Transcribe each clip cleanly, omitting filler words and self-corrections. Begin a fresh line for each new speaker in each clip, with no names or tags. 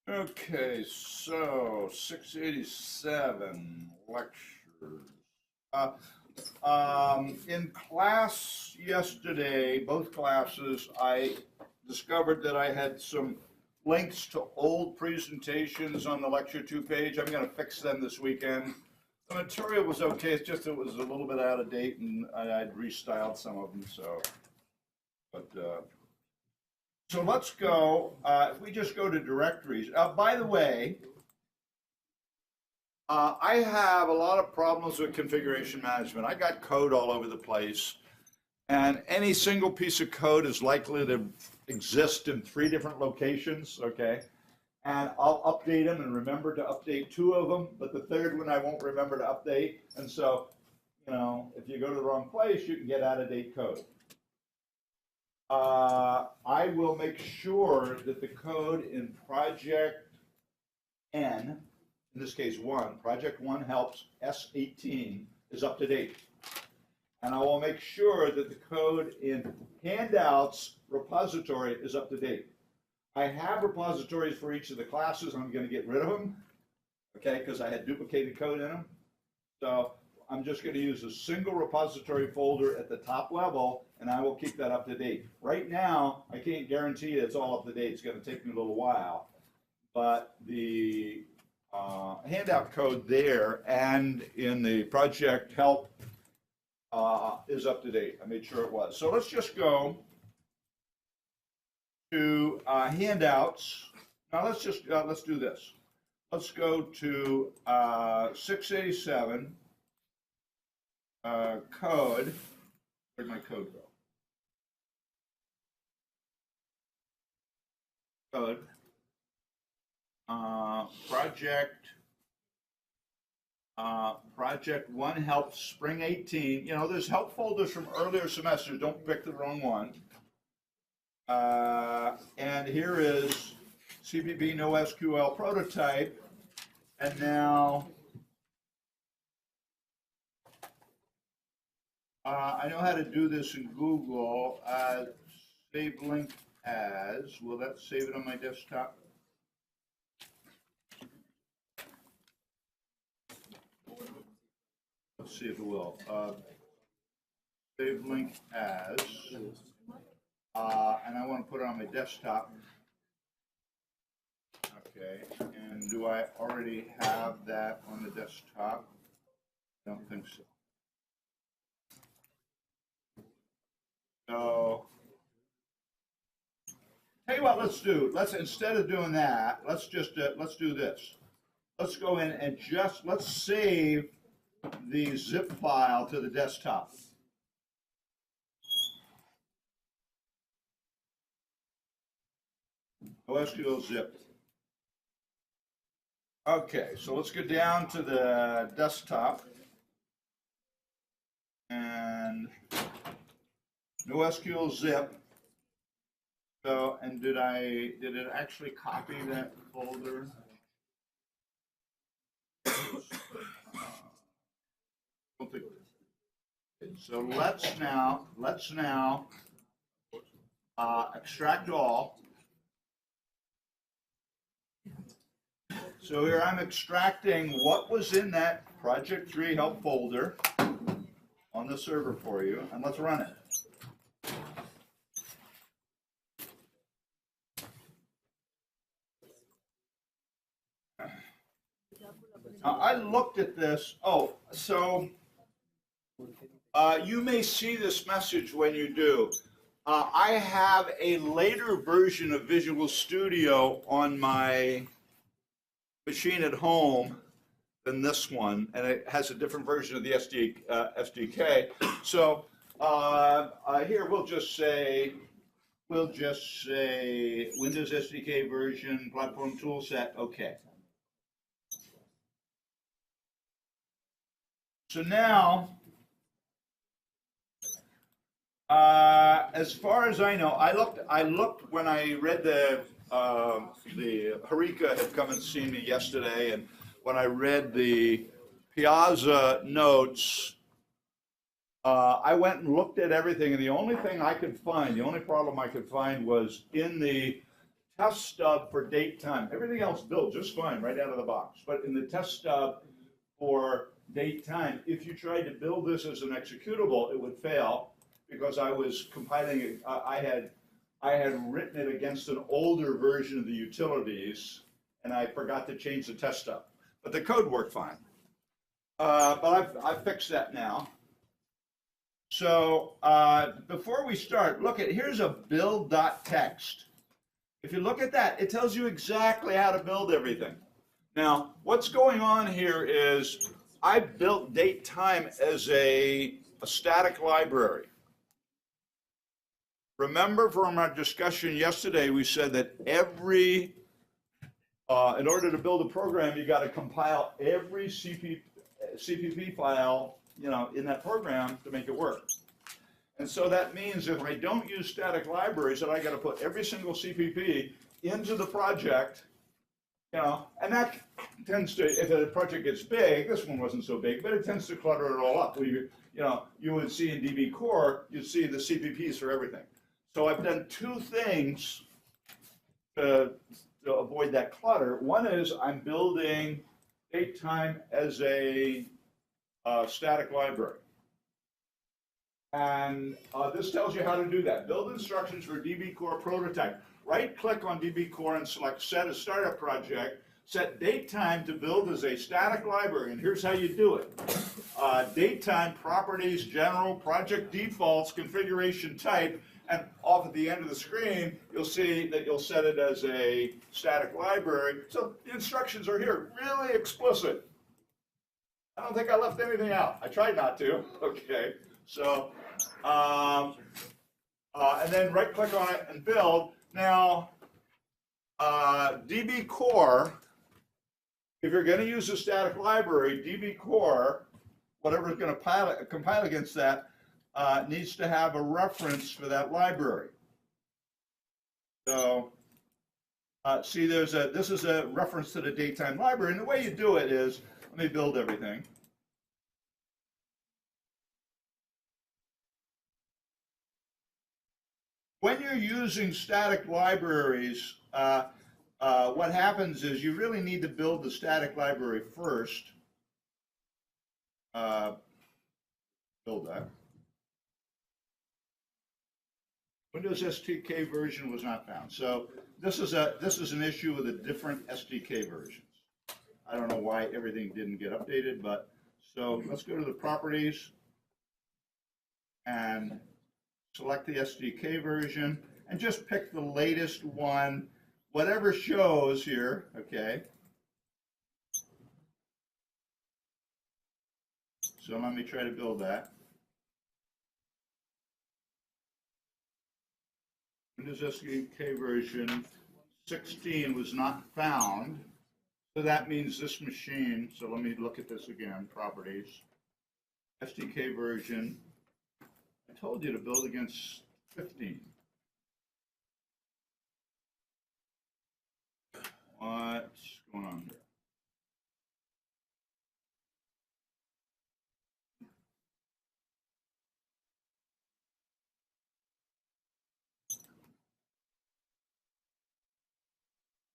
Okay, so 687 lectures. Uh, in class yesterday, both classes, I discovered that I had some links to old presentations on the lecture 2 page. I'm going to fix them this weekend. The material was okay, it's just it was a little bit out of date and I'd restyled some of them, so let's go, if we just go to directories. By the way, I have a lot of problems with configuration management. I got code all over the place, and any single piece of code is likely to exist in 3 different locations, okay? And I'll update them and remember to update 2 of them, but the 3rd one I won't remember to update. And so, if you go to the wrong place, you can get out of date code. I will make sure that the code in project N, in this case 1, project 1 helps S18 is up to date. And I will make sure that the code in handouts repository is up to date. I have repositories for each of the classes. I'm going to get rid of them, okay, because I had duplicated code in them. So I'm just going to use a single repository folder at the top level, and I will keep that up to date. Right now, I can't guarantee it's all up to date. It's going to take me a little while. But the handout code there and in the project help is up to date. I made sure it was. So let's just go to handouts. Now let's do this. Let's go to 687 code. Where'd my code go? Code. Project 1 help spring 18. There's help folders from earlier semesters. Don't pick the wrong one. And here is CPP NoSQL prototype. And now I know how to do this in Google. Save link as. Will that save it on my desktop? Let's see if it will. Save link as. And I want to put it on my desktop. Okay, and do I already have that on the desktop? I don't think so. So, tell you what, let's instead of doing that, let's do this. Let's go in and let's save the zip file to the desktop. OSQL zip. Okay, so let's go down to the desktop and NoSQL zip. So, and did it actually copy that folder? Don't think it did. So let's now extract all. So here I'm extracting what was in that Project 3 help folder on the server for you, and let's run it. I looked at this. Oh, so you may see this message when you do. I have a later version of Visual Studio on my machine at home than this one, and it has a different version of the SDK. So here we'll just say Windows SDK version, platform toolset. Okay. So now, as far as I know, I looked when I read the Harika had come and seen me yesterday, and when I read the Piazza notes, I went and looked at everything, and the only thing I could find, the only problem I could find was in the test stub for date time. Everything else built just fine right out of the box. But in the test stub for date time, if you tried to build this as an executable, it would fail because I was compiling it. I had written it against an older version of the utilities, and I forgot to change the test stub. But the code worked fine. But I've fixed that now. So before we start, here's a build.txt. If you look at that, it tells you exactly how to build everything. Now, what's going on here is I built date time as a static library. Remember from our discussion yesterday, we said that in order to build a program, you got to compile every CPP file, in that program to make it work. And so that means if I don't use static libraries, that I got to put every single CPP into the project, and that tends to, if a project gets big, this one wasn't so big, but it tends to clutter it all up. You would see in DB Core, you'd see the CPPs for everything. So I've done two things to avoid that clutter. One is I'm building date time as a static library. And this tells you how to do that. Build instructions for DB Core prototype. Right-click on DB Core and select Set a Startup Project. Set date time to build as a static library, and here's how you do it. Date time, properties, general, project defaults, configuration type, and off at the end of the screen, you'll see that you'll set it as a static library. So the instructions are here, really explicit. I don't think I left anything out. I tried not to, okay. So, and then right-click on it and build. Now, DB Core, if you're going to use a static library, DB Core, whatever is going to compile against that, needs to have a reference for that library. So, see, this is a reference to the datetime library, and the way you do it is, let me build everything. When you're using static libraries, what happens is you really need to build the static library first. Build that. Windows SDK version was not found. So this is an issue with the different SDK versions. I don't know why everything didn't get updated, but so let's go to the properties and select the SDK version and just pick the latest one, whatever shows here, okay? So let me try to build that. Windows SDK version 16 was not found, so that means this machine, so let me look at this again, properties, SDK version. I told you to build against 15. What's going on here?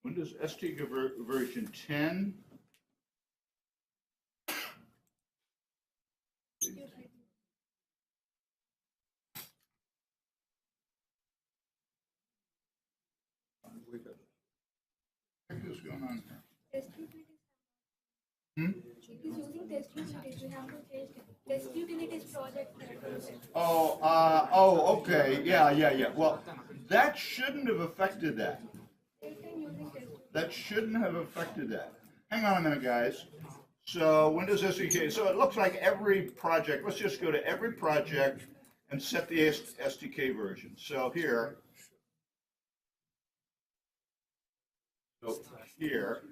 Windows SDK version 10. What's going on here?
It is using test utilities. You have to change test utilities project.
Okay. Yeah. Well, that shouldn't have affected that. That shouldn't have affected that. Hang on a minute, guys. So Windows SDK. So it looks like every project. Let's just go to every project and set the SDK version. So here. So here.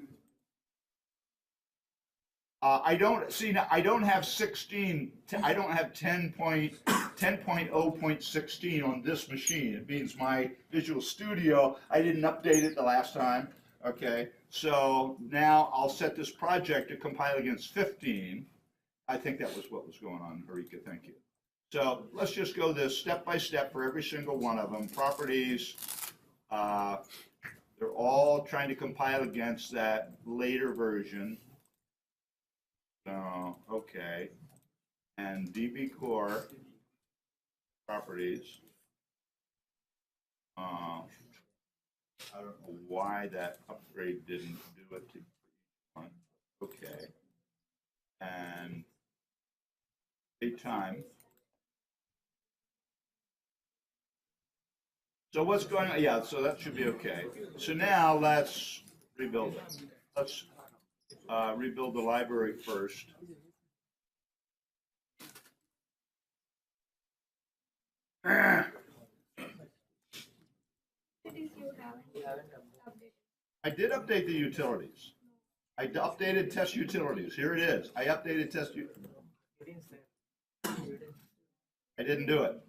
I don't have 16. I don't have 10.0.16 on this machine. It means my Visual Studio, I didn't update it the last time. Okay, so now I'll set this project to compile against 15. I think that was what was going on, Harika. Thank you. So let's just go this step by step for every single one of them. Properties. They're all trying to compile against that later version. So, okay. And DB Core properties. I don't know why that upgrade didn't do it to one. Okay. And daytime. So what's going on? Yeah, so that should be okay. So now let's rebuild it. Let's rebuild the library first.
Utilities you haven't updated.
I did update the utilities. I updated test utilities. Here it is. I updated test I didn't do it.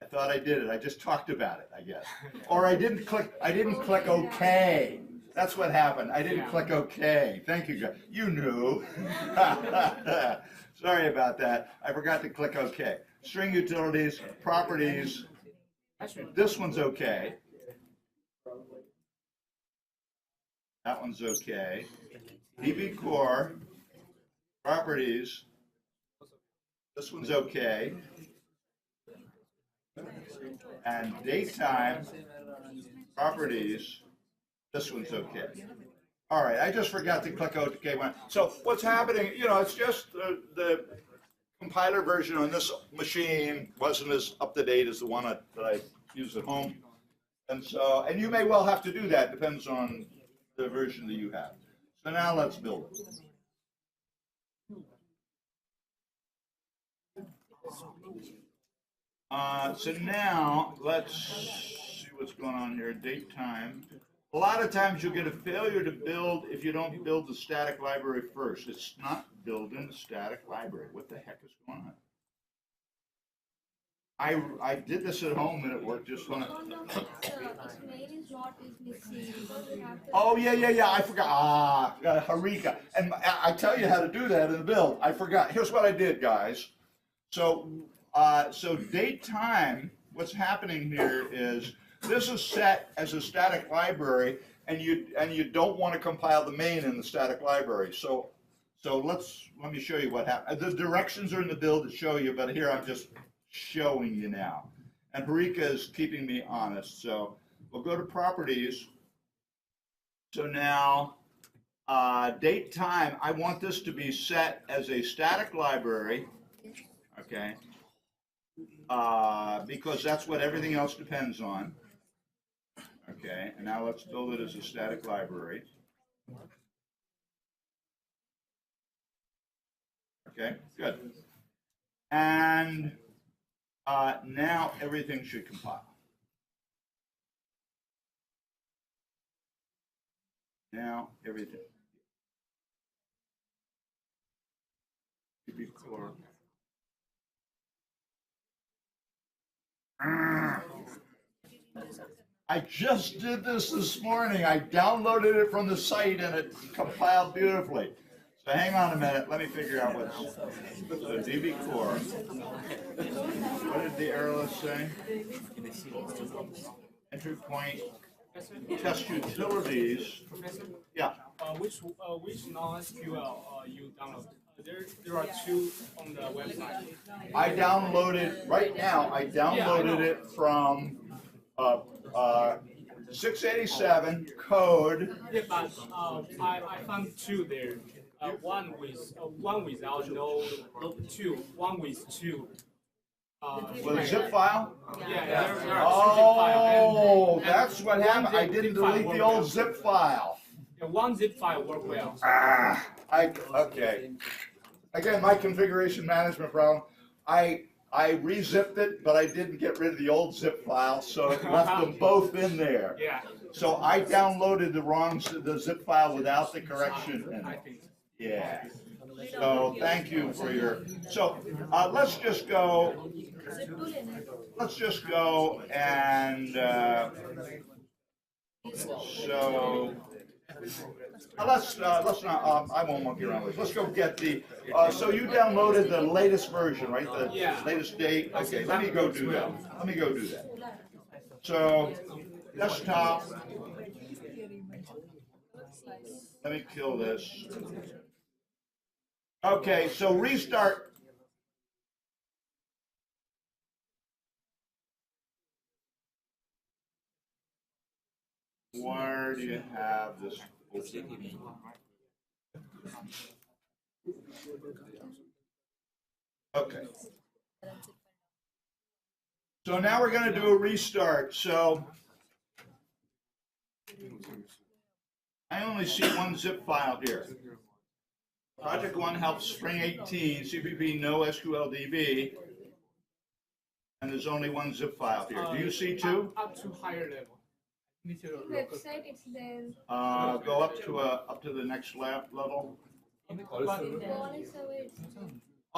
I thought I did it. I just talked about it, I guess. Or I didn't click OK. That's what happened. I didn't click OK. Thank you, guys. You knew. Sorry about that. I forgot to click OK. String utilities, properties. This one's okay. That one's okay. DB Core, properties. This one's okay. And daytime, properties. This one's okay. All right, I just forgot to click OK. So what's happening, it's just the compiler version on this machine wasn't as up to date as the one that I use at home. And so, and you may well have to do that, depends on the version that you have. So now let's build it. So now let's see what's going on here. Date time. A lot of times you'll get a failure to build if you don't build the static library first. It's not building the static library. What the heck is going on? I did this at home and it worked just fine. Oh yeah. I forgot. Harika. And I tell you how to do that in the build. I forgot. Here's what I did, guys. So date time. What's happening here is this is set as a static library, and you don't want to compile the main in the static library. So let me show you what happened. The directions are in the build to show you, but here I'm just showing you now. And Harika is keeping me honest. So we'll go to properties. So now date time, I want this to be set as a static library, okay, because that's what everything else depends on. Okay, and now let's build it as a static library. Okay, good. And now everything should compile. Now everything. DB Core. I just did this morning. I downloaded it from the site and it compiled beautifully. So hang on a minute. Let me figure out what's so DB Core. What did the arrow list say? Entry point. Test utilities. Yeah.
Which non-SQL you download? There are two on the website.
I downloaded right now. I downloaded it from 687 code.
Yeah, but I found two there. One without no two. One with two.
With a zip file?
Yeah, there are two zip files.
Oh, that's what happened. I didn't delete the old zip file.
Yeah, one zip file worked well.
Okay. Again, my configuration management problem. I re-zipped it, but I didn't get rid of the old zip file, so it left them both in there.
Yeah.
So I downloaded the zip file without the correction in
I
it.
think.
Yeah. So thank you for your. So let's just go. Let's just go and so. Let's not. I won't monkey around with it. Let's go get the. So you downloaded the latest version, right? The latest date. Okay. Let me go do that. So desktop. Let me kill this. Okay, so restart. Where do you have this? Okay. So now we're going to do a restart. So I only see one zip file here. Project 1 helps Spring 18, CPP no SQLDB, and there's only one zip file here. Do you see two?
Up to higher level.
Website, it's there.
Go up to the next level.
Quality survey.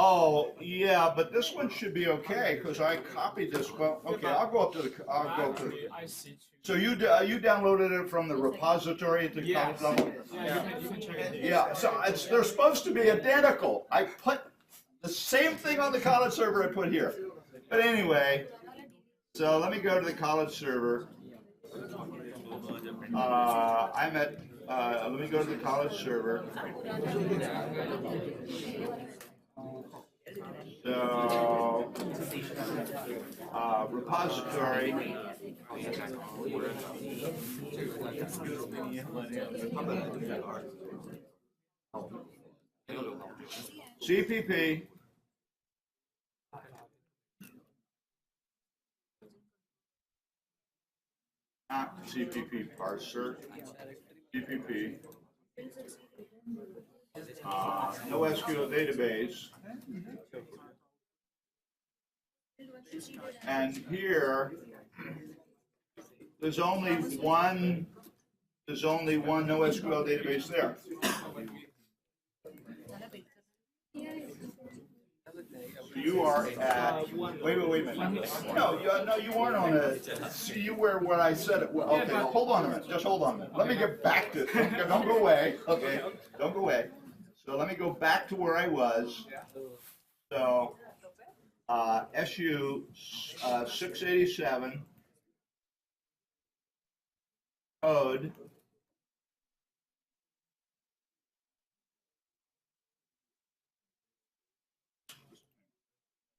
Oh, yeah, but this one should be okay because I copied this. Well, okay, I'll go up to the. I'll go to.
I see two.
So you downloaded it from the repository at the
Yes.
college level?
Yeah, you can check it.
Yeah, so they're supposed to be identical. I put the same thing on the college server I put here. But anyway, so let me go to the college server. Let me go to the college server. So, repository. CPP. Not CPP parser. CPP. No SQL database. And here, there's only one no SQL database there. You are at, wait a minute. No, you weren't on a, see, you were what I said it was. Okay, hold on a minute, just hold on a minute. Let me get back to, don't go away, okay, don't go away. So let me go back to where I was. So, SU 687, code.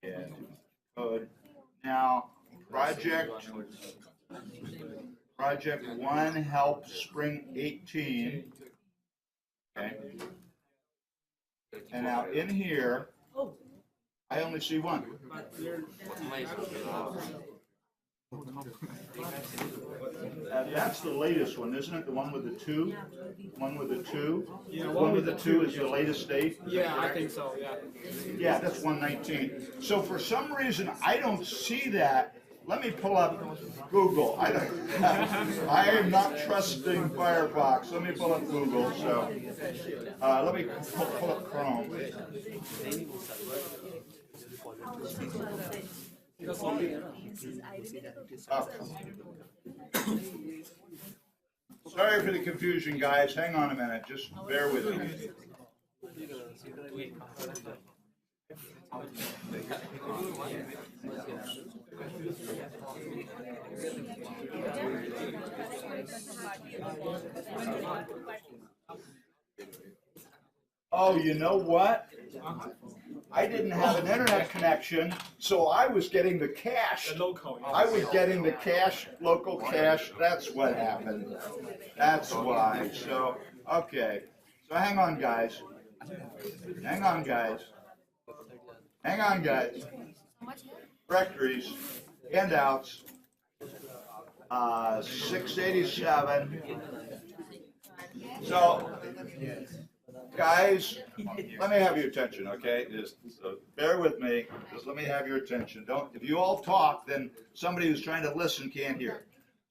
Yeah, code. Now, project 1 helps Spring 18. Okay. And now in here, I only see one. That's the latest one, isn't it? The one with the 2? One with the 2?
Yeah,
The one with the 2 is the latest date?
Yeah, I think so, yeah.
Yeah, that's 119. So for some reason, I don't see that. Let me pull up Google. I am not trusting Firefox. Let me pull up Google. So let me pull up Chrome. Sorry for the confusion, guys. Hang on a minute. Just bear with me. Oh, you know what? I didn't have an internet connection, so I was getting the cache.
The local.
I was getting the cache, local cache. That's what happened. That's why. So, okay. So hang on, guys. Hang on, guys. Hang on, guys. Directories, handouts, 687. So, guys, let me have your attention, okay? Just bear with me. Just let me have your attention. Don't. If you all talk, then somebody who's trying to listen can't hear.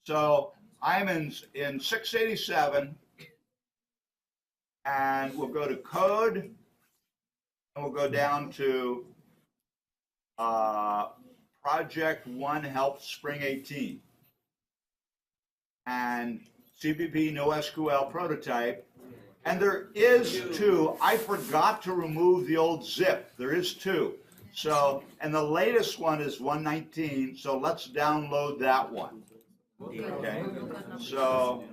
So I'm in 687, and we'll go to code, and we'll go down to Project 1 helps Spring 18, and CPP NoSQL prototype. And there is 2. I forgot to remove the old zip. There is 2. So, and the latest one is 119. So let's download that one. Okay. So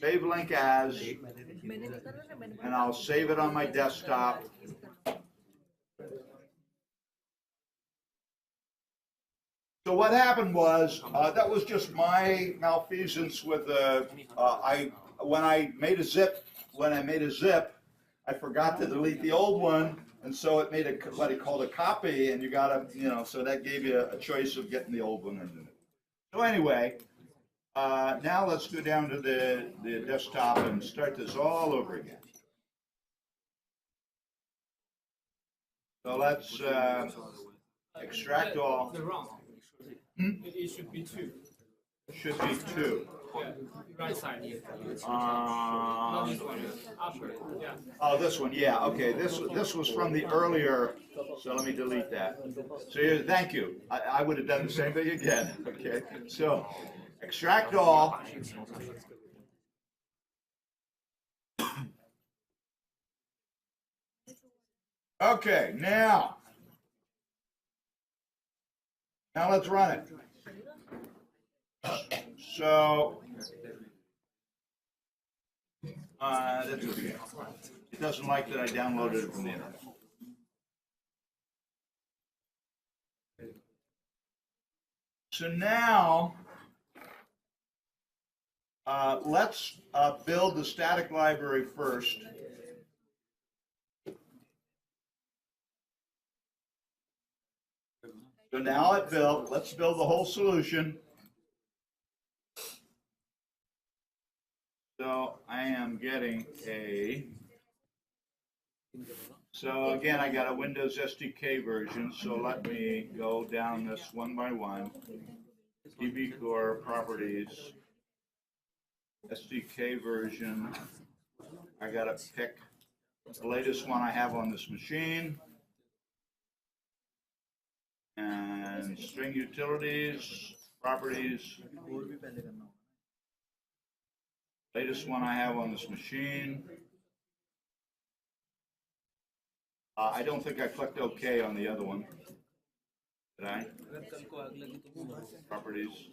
save link as, and I'll save it on my desktop. So what happened was, that was just my malfeasance with when I made a zip, I forgot to delete the old one, and so it made what it called a copy, and you gotta, so that gave you a choice of getting the old one or the new. So anyway, now let's go down to the desktop and start this all over again. So let's extract all.
The wrong. It should be 2.
Should be 2.
Yeah, right side. Not this one. Upper. Yeah.
Oh, this one, yeah, okay, this was from the earlier, so let me delete that. So thank you, I would have done the same thing again, okay? So, extract all. Okay, now let's run it. So, that's okay. It doesn't like that I downloaded it from the internet. So now, let's build the static library first. So now it built, let's build the whole solution. So I am getting so again, I got a Windows SDK version, so let me go down this one by one. DB Core properties, SDK version. I gotta pick the latest one I have on this machine. And string utilities, properties. Latest one I have on this machine. I don't think I clicked OK on the other one. Did I? Properties.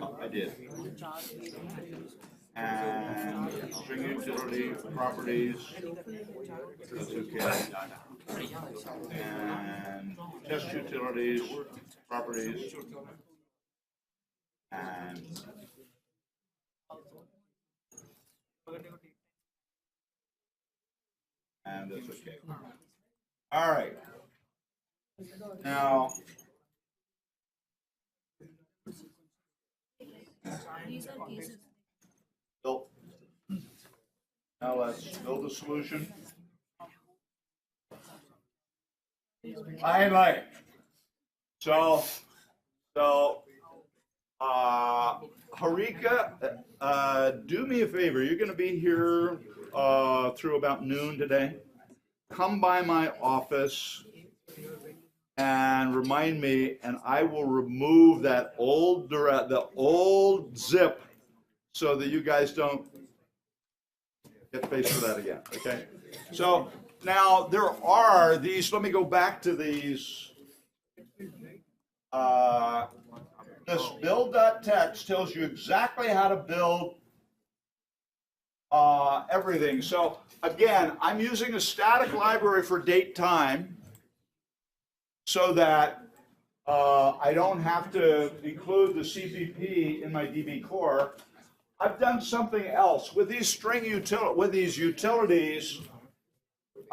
Oh, I did. And string utility, properties. That's okay. And test utilities, properties. And that's okay. All right. Now, built. Now let's build a solution. Finally. So, Harika, do me a favor. You're going to be here through about noon today. Come by my office and remind me, and I will remove that the old zip, so that you guys don't get faced with that again. Okay. So now there are these. Let me go back to these. This build.txt tells you exactly how to build everything. So again, I'm using a static library for date time so that I don't have to include the CPP in my DB core. I've done something else with these utilities.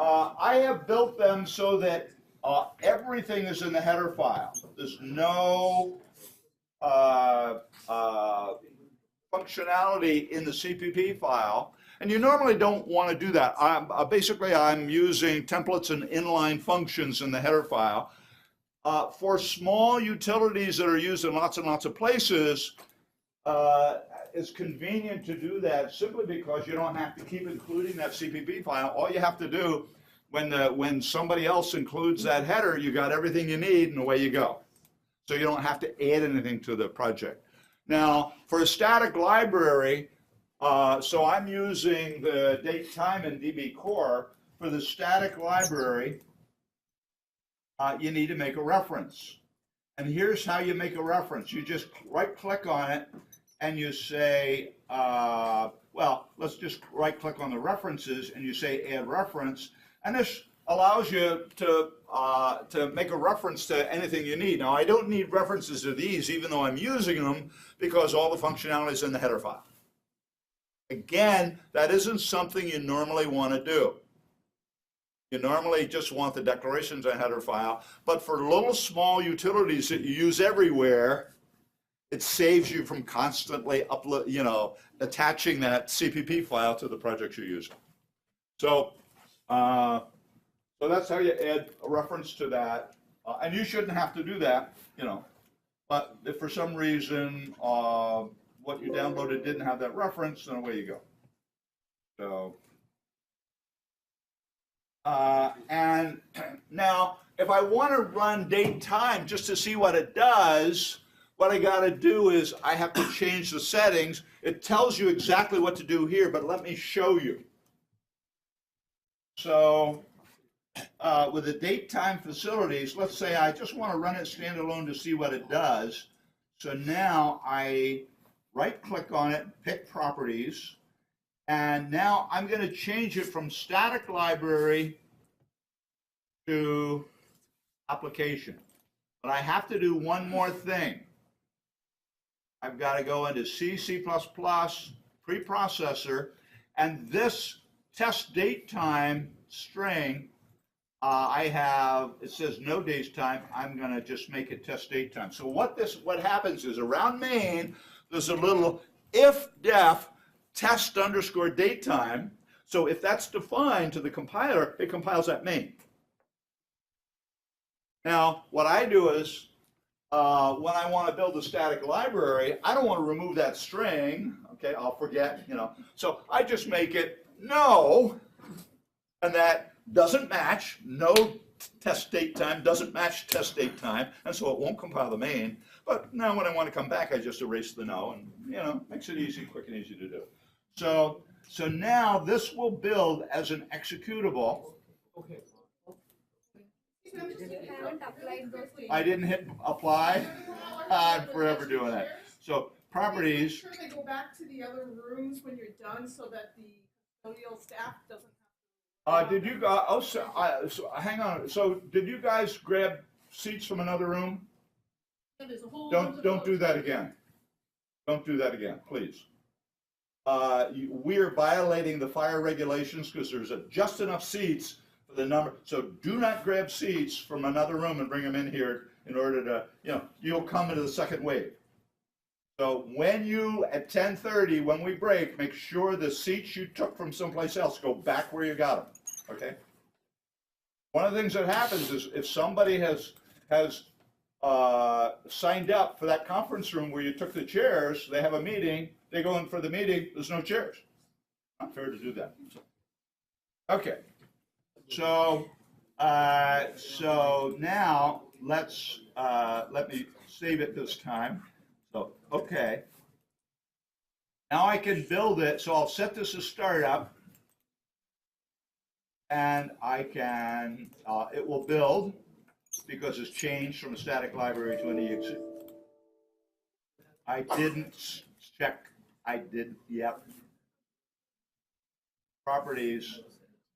I have built them so that everything is in the header file. There's no functionality in the CPP file, and you normally don't want to do that. Basically, I'm using templates and inline functions in the header file. For small utilities that are used in lots and lots of places, it's convenient to do that simply because you don't have to keep including that CPP file. All you have to do when somebody else includes that header, you got everything you need, and away you go. So you don't have to add anything to the project. Now, for a static library, so I'm using the date time in DB core. For the static library, you need to make a reference. And here's how you make a reference. You just right-click on it, and you say, well, let's just right click on the references and you say add reference, and this allows you to make a reference to anything you need. Now, I don't need references to these even though I'm using them because all the functionality is in the header file. Again, that isn't something you normally want to do. You normally just want the declarations in header file, but for little small utilities that you use everywhere, it saves you from constantly attaching that CPP file to the projects you're using. So, so that's how you add a reference to that, and you shouldn't have to do that, But if for some reason what you downloaded didn't have that reference, then away you go. So. And now, if I want to run date time just to see what it does, what I got to do is I have to change the settings. It tells you exactly what to do here, but let me show you. So with the date time facilities, let's say I just want to run it standalone to see what it does. So now I right-click on it, pick properties. And now I'm going to change it from static library to application. But I have to do one more thing. I've got to go into C, C++, preprocessor, and this test date time string, it says no date time. I'm going to just make it test date time. So what happens is around main, there's a little if-def test underscore date time. So if that's defined to the compiler, it compiles at main. Now, what I do is, when I want to build a static library, I don't want to remove that string. Okay, I'll forget, So I just make it no, and that doesn't match. No test date time doesn't match test date time, and so it won't compile the main. But now when I want to come back, I just erase the no, and makes it easy, quick and easy to do. So now this will build as an executable.
Okay.
You haven't applied those things.
I didn't hit apply. I'm forever doing that. So properties.
Make sure they go back to the other rooms when you're done, so that the custodial staff doesn't have to.
Did you guys? Oh, so hang on. So did you guys grab seats from another room?
So there's a whole
Don't do that again. Don't do that again, please. We are violating the fire regulations because there's just enough seats for the number. So do not grab seats from another room and bring them in here in order to, you'll come into the second wave. So when you, at 10:30, when we break, make sure the seats you took from someplace else go back where you got them, okay? One of the things that happens is if somebody has signed up for that conference room where you took the chairs, they have a meeting, they go in for the meeting, there's no chairs. Not fair to do that. Okay, so now let me save it this time. So, okay. Now I can build it, so I'll set this as startup, and I can, it will build, because it's changed from a static library to an exe. I didn't check, yep. Properties,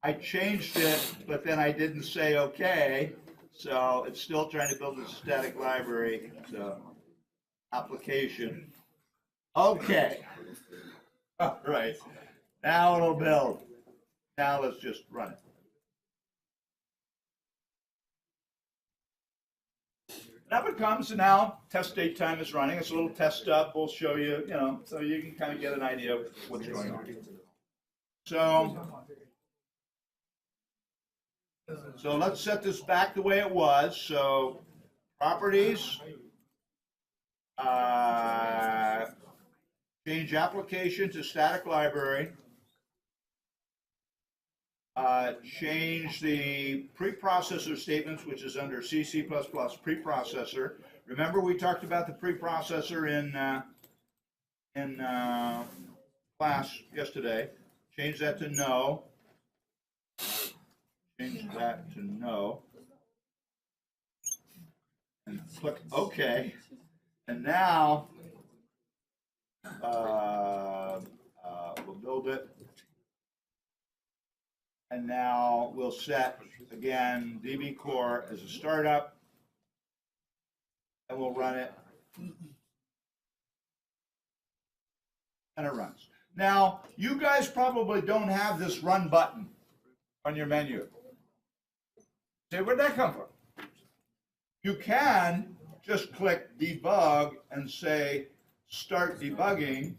I changed it, but then I didn't say okay, so it's still trying to build a static library, so application. Okay, all right, now it'll build. Now let's just run it. And up it comes, and now test date time is running. It's a little test stub. We'll show you, so you can kind of get an idea of what's going on. So let's set this back the way it was. So properties, change application to static library. Change the preprocessor statements, which is under C, C++ preprocessor. Remember we talked about the preprocessor in class yesterday. Change that to no. Change that to no. And click OK. And now We'll build it. And now we'll set, again, DB Core as a startup. And we'll run it. And it runs. Now, you guys probably don't have this run button on your menu. Say, where'd that come from? You can just click debug and say start debugging,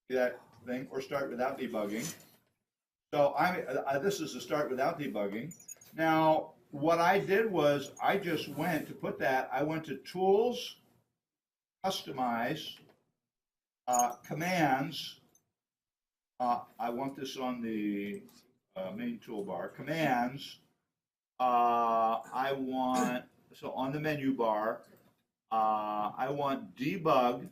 that thing, or start without debugging. So this is a start without debugging. Now, what I did was I just went to put that, I went to Tools, Customize, Commands. I want this on the main toolbar. Commands. I want, so on the menu bar, I want debug,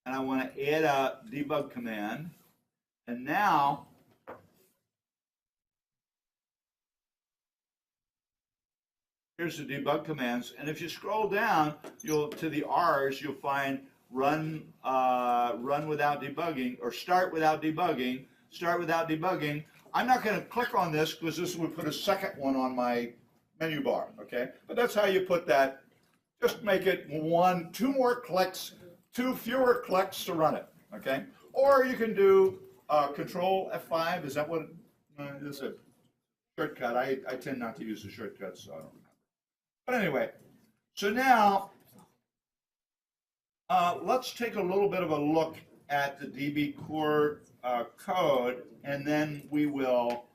and I want to add a debug command. And now, here's the debug commands. And if you scroll down, to the R's, you'll find run without debugging, or start without debugging, start without debugging. I'm not going to click on this because this would put a second one on my menu bar, okay? But that's how you put that. Just make it two more clicks, two fewer clicks to run it, okay? Or you can do Control F5. Is that what? This is a shortcut. I tend not to use the shortcuts, so I don't remember. But anyway, so now let's take a little bit of a look at the DB Core code, and then we will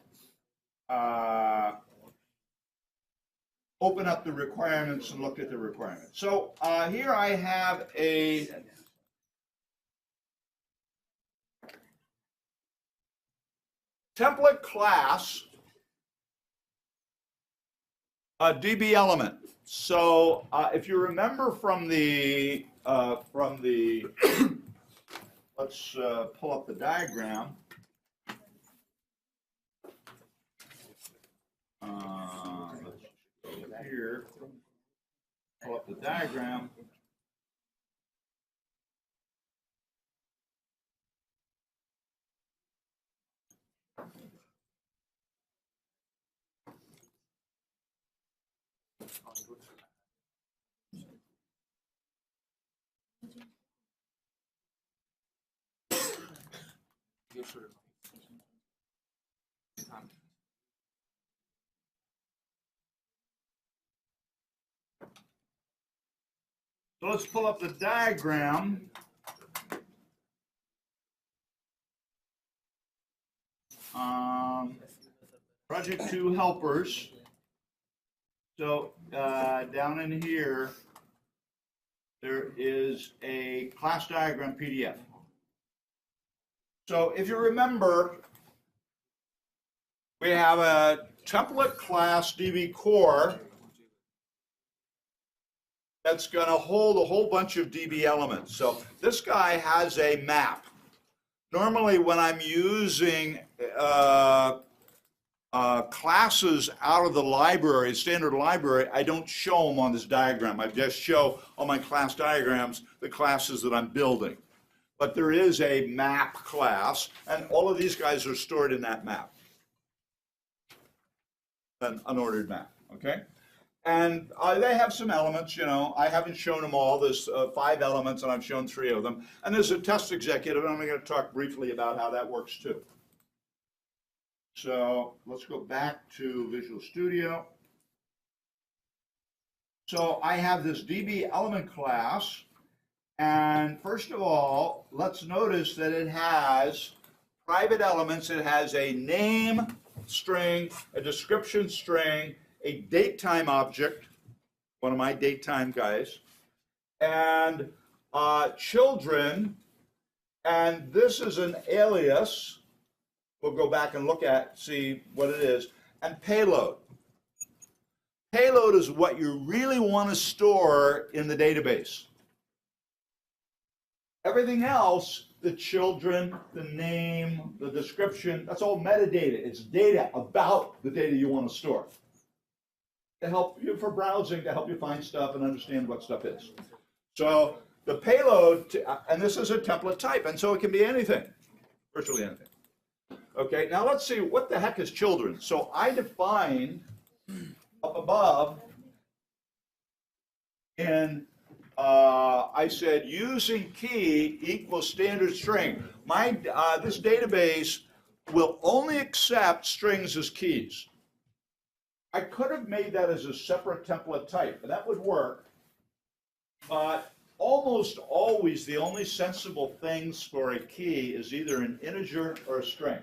open up the requirements and look at the requirements. So here I have a template class, a DB element. So if you remember from the let's pull up the diagram. Let's go here, pull up the diagram. So let's pull up the diagram. Project 2 helpers. So down in here, there is a class diagram PDF. So if you remember, we have a template class DB Core that's going to hold a whole bunch of DB elements. So this guy has a map. Normally when I'm using classes out of the library, standard library, I don't show them on this diagram. I just show on my class diagrams the classes that I'm building. But there is a map class, and all of these guys are stored in that map. An unordered map, okay? And they have some elements, you know. I haven't shown them all. There's 5 elements, and I've shown 3 of them. And there's a test executive, and I'm going to talk briefly about how that works too. So let's go back to Visual Studio. So I have this DB element class, and first of all, let's notice that it has private elements. It has a name string, a description string, a datetime object, one of my datetime guys, and children, and this is an alias. We'll go back and look at, see what it is, and payload. Payload is what you really want to store in the database. Everything else, the children, the name, the description, that's all metadata. It's data about the data you want to store. To help you for browsing, to help you find stuff and understand what stuff is. So the payload, and this is a template type, and so it can be anything, virtually anything. Okay, now let's see, what the heck is children? So I define up above, and I said using key equals standard string. This database will only accept strings as keys. I could have made that as a separate template type, and that would work, but almost always the only sensible things for a key is either an integer or a string.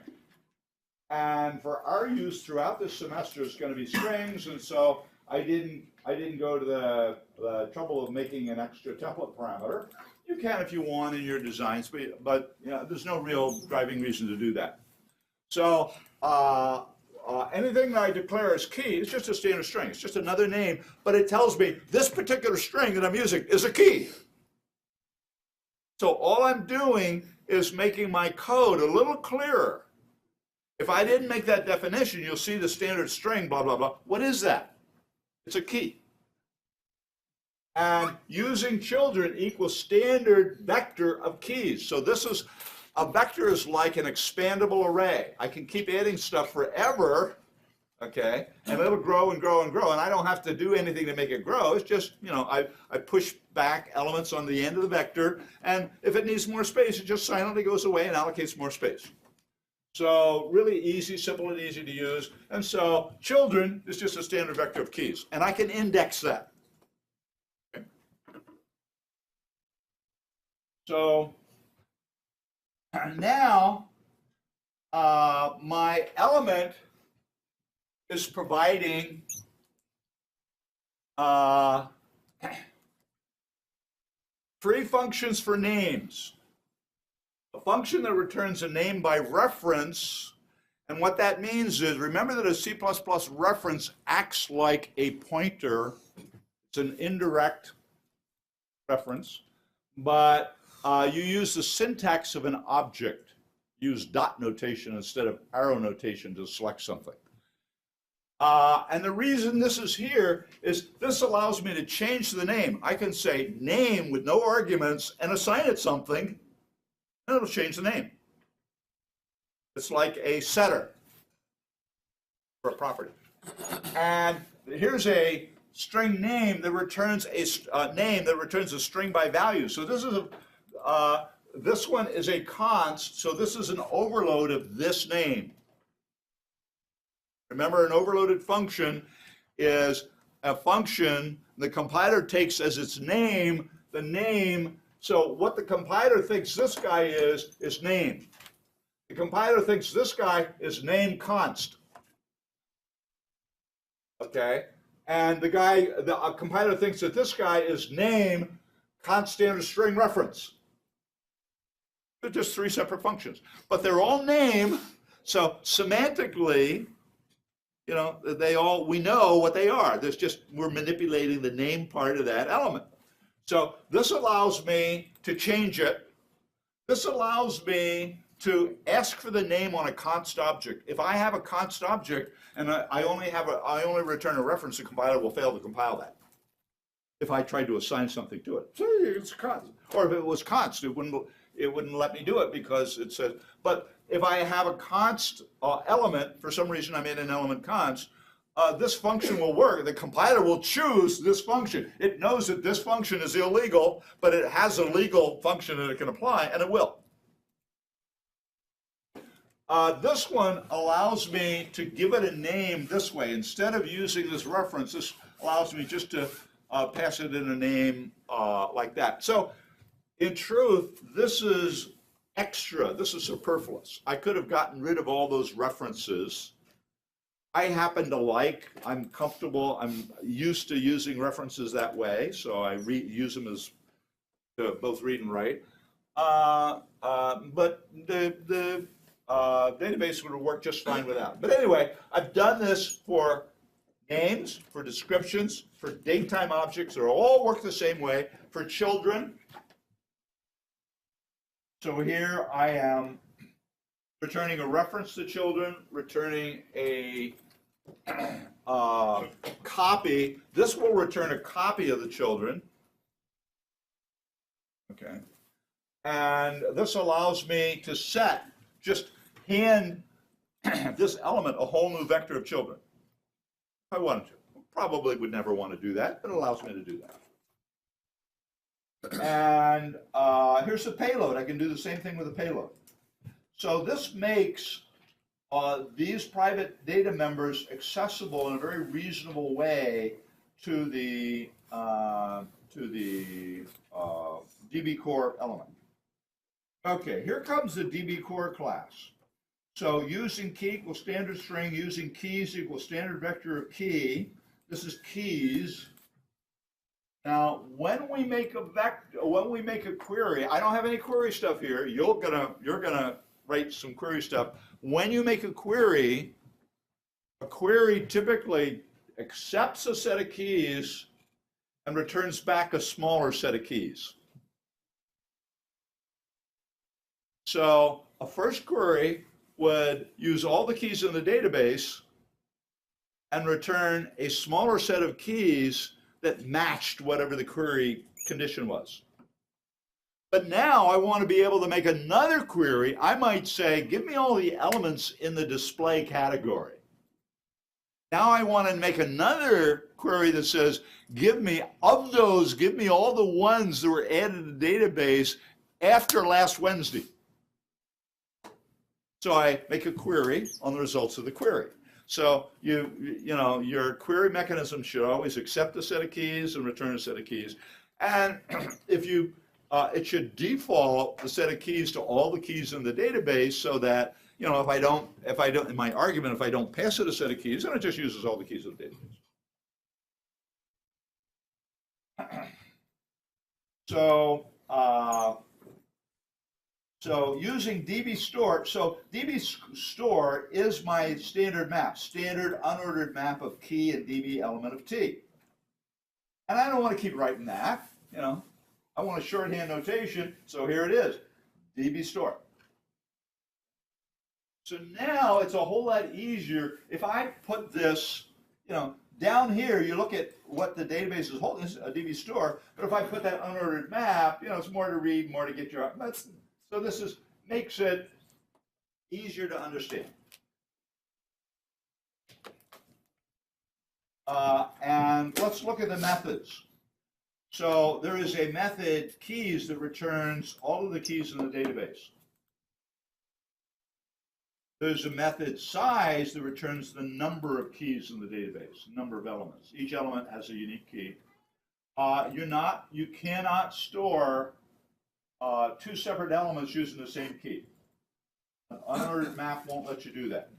And for our use throughout this semester, it's going to be strings, and so I didn't go to the trouble of making an extra template parameter. You can if you want in your designs, but you know, there's no real driving reason to do that. So anything that I declare as key is just a standard string. It's just another name, but it tells me this particular string that I'm using is a key. So all I'm doing is making my code a little clearer. If I didn't make that definition, you'll see the standard string, blah, blah, blah. What is that? It's a key. And using children equals standard vector of keys. So this is, a vector is like an expandable array. I can keep adding stuff forever, okay, and it'll grow and grow and grow, and I don't have to do anything to make it grow. It's just, you know, I push back elements on the end of the vector, and if it needs more space, it just silently goes away and allocates more space. So really easy, simple and easy to use. And so children is just a standard vector of keys, and I can index that. Okay. So now my element is providing three functions for names. A function that returns a name by reference, and what that means is, remember that a C++ reference acts like a pointer. It's an indirect reference, but you use the syntax of an object. Use dot notation instead of arrow notation to select something. And the reason this is here is this allows me to change the name. I can say name with no arguments and assign it something, and it'll change the name. It's like a setter for a property. And here's a string name that returns a string by value. So this is this one is a const, so this is an overload of this name. Remember, an overloaded function is a function the compiler takes as its name the name. So what the compiler thinks this guy is name. The compiler thinks this guy is name const. Okay? And the compiler thinks that this guy is name const standard string reference. They're just three separate functions. But they're all name, so semantically, you know, we know what they are. There's just, we're manipulating the name part of that element. So this allows me to change it. This allows me to ask for the name on a const object. If I have a const object and I only return a reference, the compiler will fail to compile that. If I tried to assign something to it, so it's const. Or if it was const, it wouldn't let me do it because it says. But if I have a const element, for some reason I made an element const, this function will work. The compiler will choose this function. It knows that this function is illegal, but it has a legal function that it can apply, and it will. This one allows me to give it a name this way. Instead of using this reference, this allows me just to pass it in a name like that. So in truth, this is extra. This is superfluous. I could have gotten rid of all those references. I happen to I'm comfortable, I'm used to using references that way, so I use them as to both read and write. But the database would work just fine without. But anyway, I've done this for names, for descriptions, for datetime objects. They all work the same way. For children, so here I am returning a reference to children, returning a copy. This will return a copy of the children. Okay. And this allows me to set, just hand this element a whole new vector of children. If I wanted to. Probably would never want to do that, but it allows me to do that. And here's the payload. I can do the same thing with a payload. So this makes these private data members accessible in a very reasonable way to the DB core element. Okay, here comes the DB core class. So using key equals standard string, using keys equals standard vector of key. This is keys. Now, when we make a query, I don't have any query stuff here. You're gonna write some query stuff. When you make a query typically accepts a set of keys and returns back a smaller set of keys. So a first query would use all the keys in the database and return a smaller set of keys that matched whatever the query condition was. But now I want to be able to make another query. I might say, give me all the elements in the display category. Now I want to make another query that says, give me all the ones that were added to the database after last Wednesday. So I make a query on the results of the query. So your query mechanism should always accept a set of keys and return a set of keys. And if it should default the set of keys to all the keys in the database, so that if I don't in my argument, if I don't pass it a set of keys, then it just uses all the keys of the database. So using DB store, so DB store is my standard map, standard unordered map of key and DB element of T. And I don't want to keep writing that, I want a shorthand notation, so here it is, DB store. So now it's a whole lot easier if I put this, down here, you look at what the database is holding, this is a DB store, but if I put that unordered map, it's more to read, more to get your, so this makes it easier to understand. And let's look at the methods. So there is a method, keys, that returns all of the keys in the database. There's a method, size, that returns the number of keys in the database, number of elements. Each element has a unique key. You cannot store two separate elements using the same key. An unordered map won't let you do that.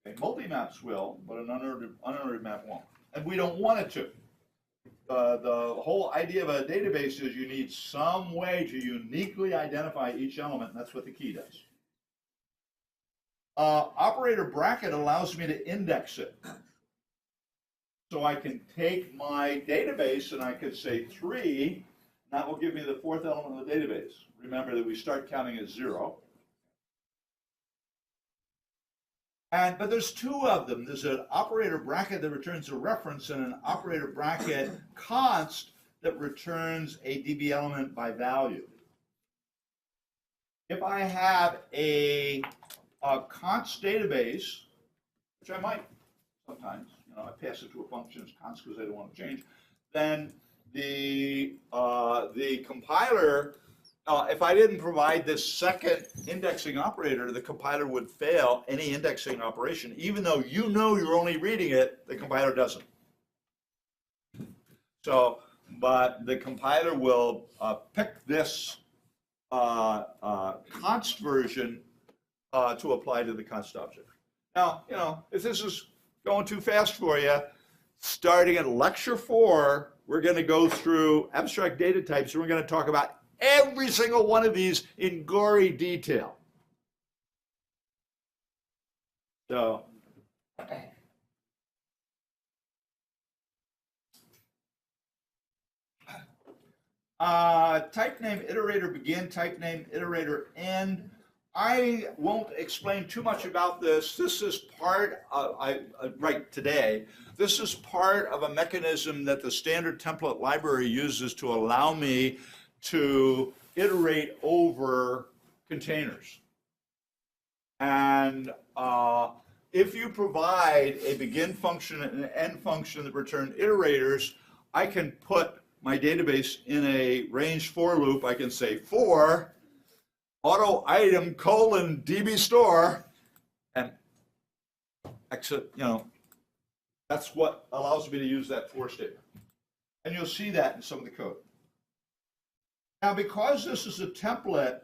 Okay, multi-maps will, but an unordered map won't. And we don't want it to. The whole idea of a database is you need some way to uniquely identify each element, and that's what the key does. Operator bracket allows me to index it. So I can take my database and I could say 3, and that will give me the 4th element of the database. Remember that we start counting at 0. But there's 2 of them. There's an operator bracket that returns a reference and an operator bracket const that returns a DB element by value. If I have a const database, which I might sometimes, I pass it to a function as const because I don't want to change, then the compiler, if I didn't provide this second indexing operator, the compiler would fail any indexing operation. Even though you're only reading it, the compiler doesn't. So, but the compiler will pick this const version to apply to the const object. Now, if this is going too fast for you, starting at lecture 4, we're going to go through abstract data types, and we're going to talk about every single one of these in gory detail. So, type name iterator begin, type name iterator end. I won't explain too much about this. This is part of, this is part of a mechanism that the standard template library uses to allow me to iterate over containers. And if you provide a begin function and an end function that return iterators, I can put my database in a range for loop. I can say for auto item colon DB store, and exit, that's what allows me to use that for statement. And you'll see that in some of the code. Now, because this is a template,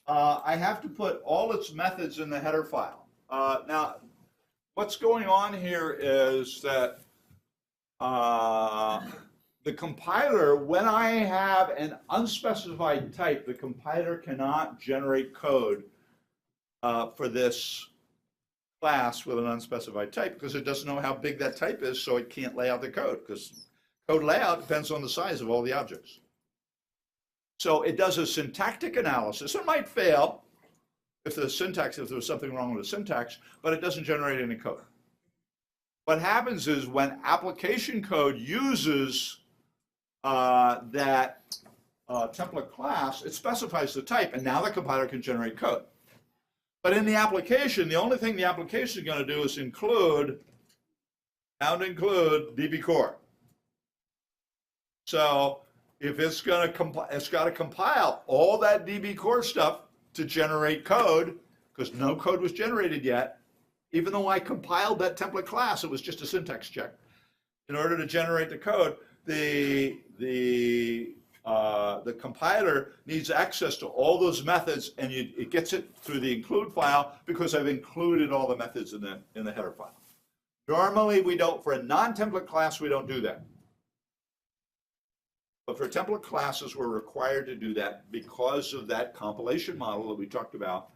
I have to put all its methods in the header file. Now, what's going on here is that the compiler, when I have an unspecified type, the compiler cannot generate code for this class with an unspecified type because it doesn't know how big that type is, so it can't lay out the code because code layout depends on the size of all the objects. So it does a syntactic analysis. It might fail if the syntax, if there was something wrong with the syntax, but it doesn't generate any code. What happens is when application code uses that template class, it specifies the type, and now the compiler can generate code. But in the application, the only thing the application is going to do is include DB core. So if it's going to it's got to compile all that DB core stuff to generate code, because no code was generated yet. Even though I compiled that template class, it was just a syntax check. In order to generate the code, the compiler needs access to all those methods, and it gets it through the include file because I've included all the methods in the header file. Normally, we don't. For a non-template class, we don't do that. But for template classes, we're required to do that because of that compilation model that we talked about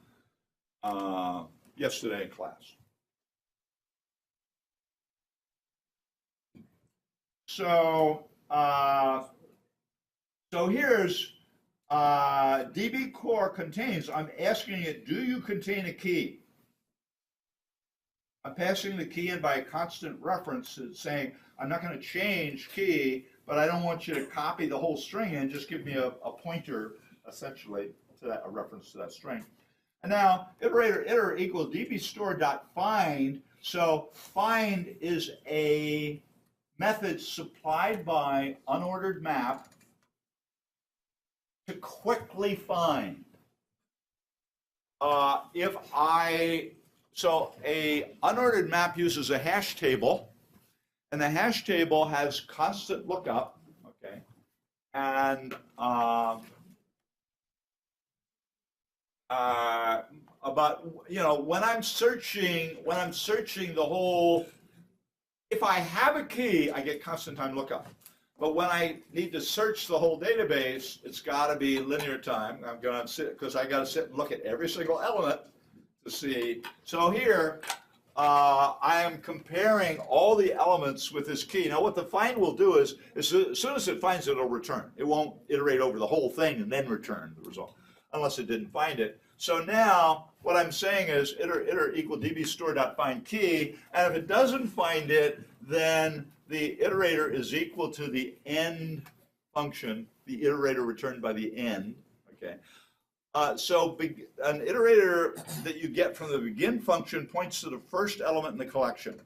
yesterday in class. So, here's DB core contains. I'm asking it, do you contain a key? I'm passing the key in by a constant reference. It's saying I'm not going to change key, but I don't want you to copy the whole string and just give me a pointer, essentially, to that, a reference to that string. And now, iterator iter equals dbstore.find. So find is a method supplied by unordered map to quickly find. So a unordered map uses a hash table, and the hash table has constant lookup, okay, and when I'm searching the whole, if I have a key, I get constant time lookup. But when I need to search the whole database, it's got to be linear time. I'm going to sit, because I got to sit and look at every single element to see. So here, I am comparing all the elements with this key. Now what the find will do is as soon as it finds it, it'll return. It won't iterate over the whole thing and then return the result, unless it didn't find it. So now what I'm saying is iter equal dbstore.find key, and if it doesn't find it, then the iterator is equal to the end function, the iterator returned by the end, okay? So an iterator that you get from the begin function points to the first element in the collection.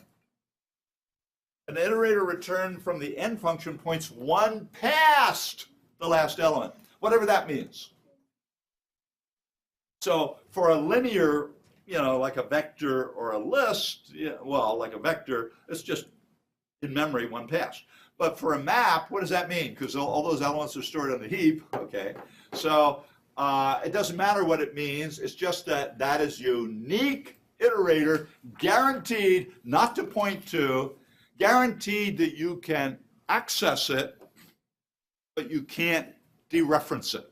An iterator returned from the end function points one past the last element, whatever that means. So for a linear, like a vector or a list, well, like a vector, it's just in memory one past. But for a map, what does that mean? Because all those elements are stored on the heap, okay? So it doesn't matter what it means. It's just that that is unique iterator, guaranteed not to point to, guaranteed that you can access it, but you can't dereference it.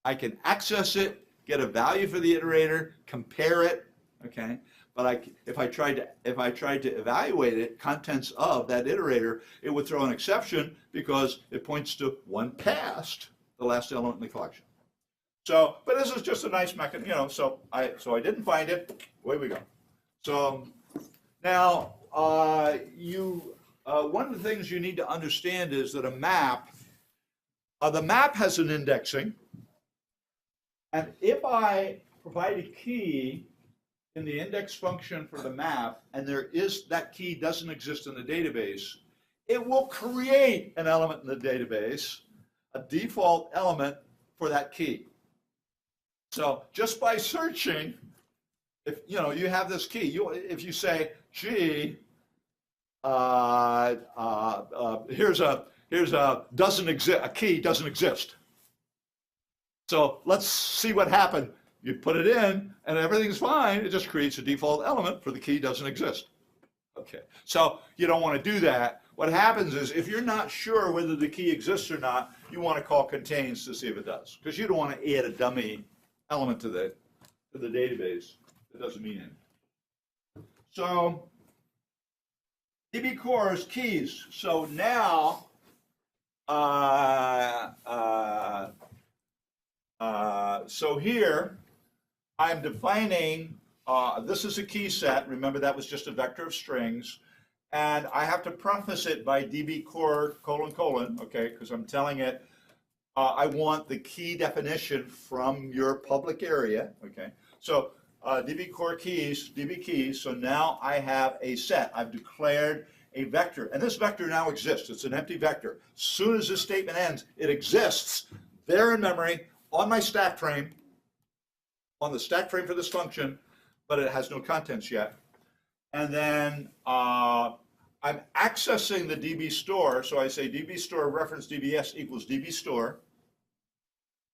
I can access it, get a value for the iterator, compare it, okay? But if I tried to evaluate it, contents of that iterator, it would throw an exception because it points to one past the last element in the collection. So, but this is just a nice mechanism, so I didn't find it. Away we go. So now one of the things you need to understand is that a map The map has an indexing. And if I provide a key in the index function for the map, and that key doesn't exist in the database, it will create an element in the database, a default element for that key. So just by searching, if you have this key, if you say, gee, here's a key doesn't exist. So let's see what happened. You put it in and everything's fine. It just creates a default element for the key doesn't exist. Okay, so you don't want to do that. What happens is if you're not sure whether the key exists or not, you want to call contains to see if it does, because you don't want to add a dummy element to the database that doesn't mean anything. So DB core is keys. So now so here I'm defining, this is a key set. Remember, that was just a vector of strings. And I have to preface it by DB core : okay, because I'm telling it I want the key definition from your public area, okay? So DB core keys, DB keys, so now I have a set. I've declared a vector, and this vector now exists. It's an empty vector. As soon as this statement ends, it exists there in memory on my stack frame, on the stack frame for this function, but it has no contents yet. And then I'm accessing the DB store, so I say DB store reference DBS equals DB store.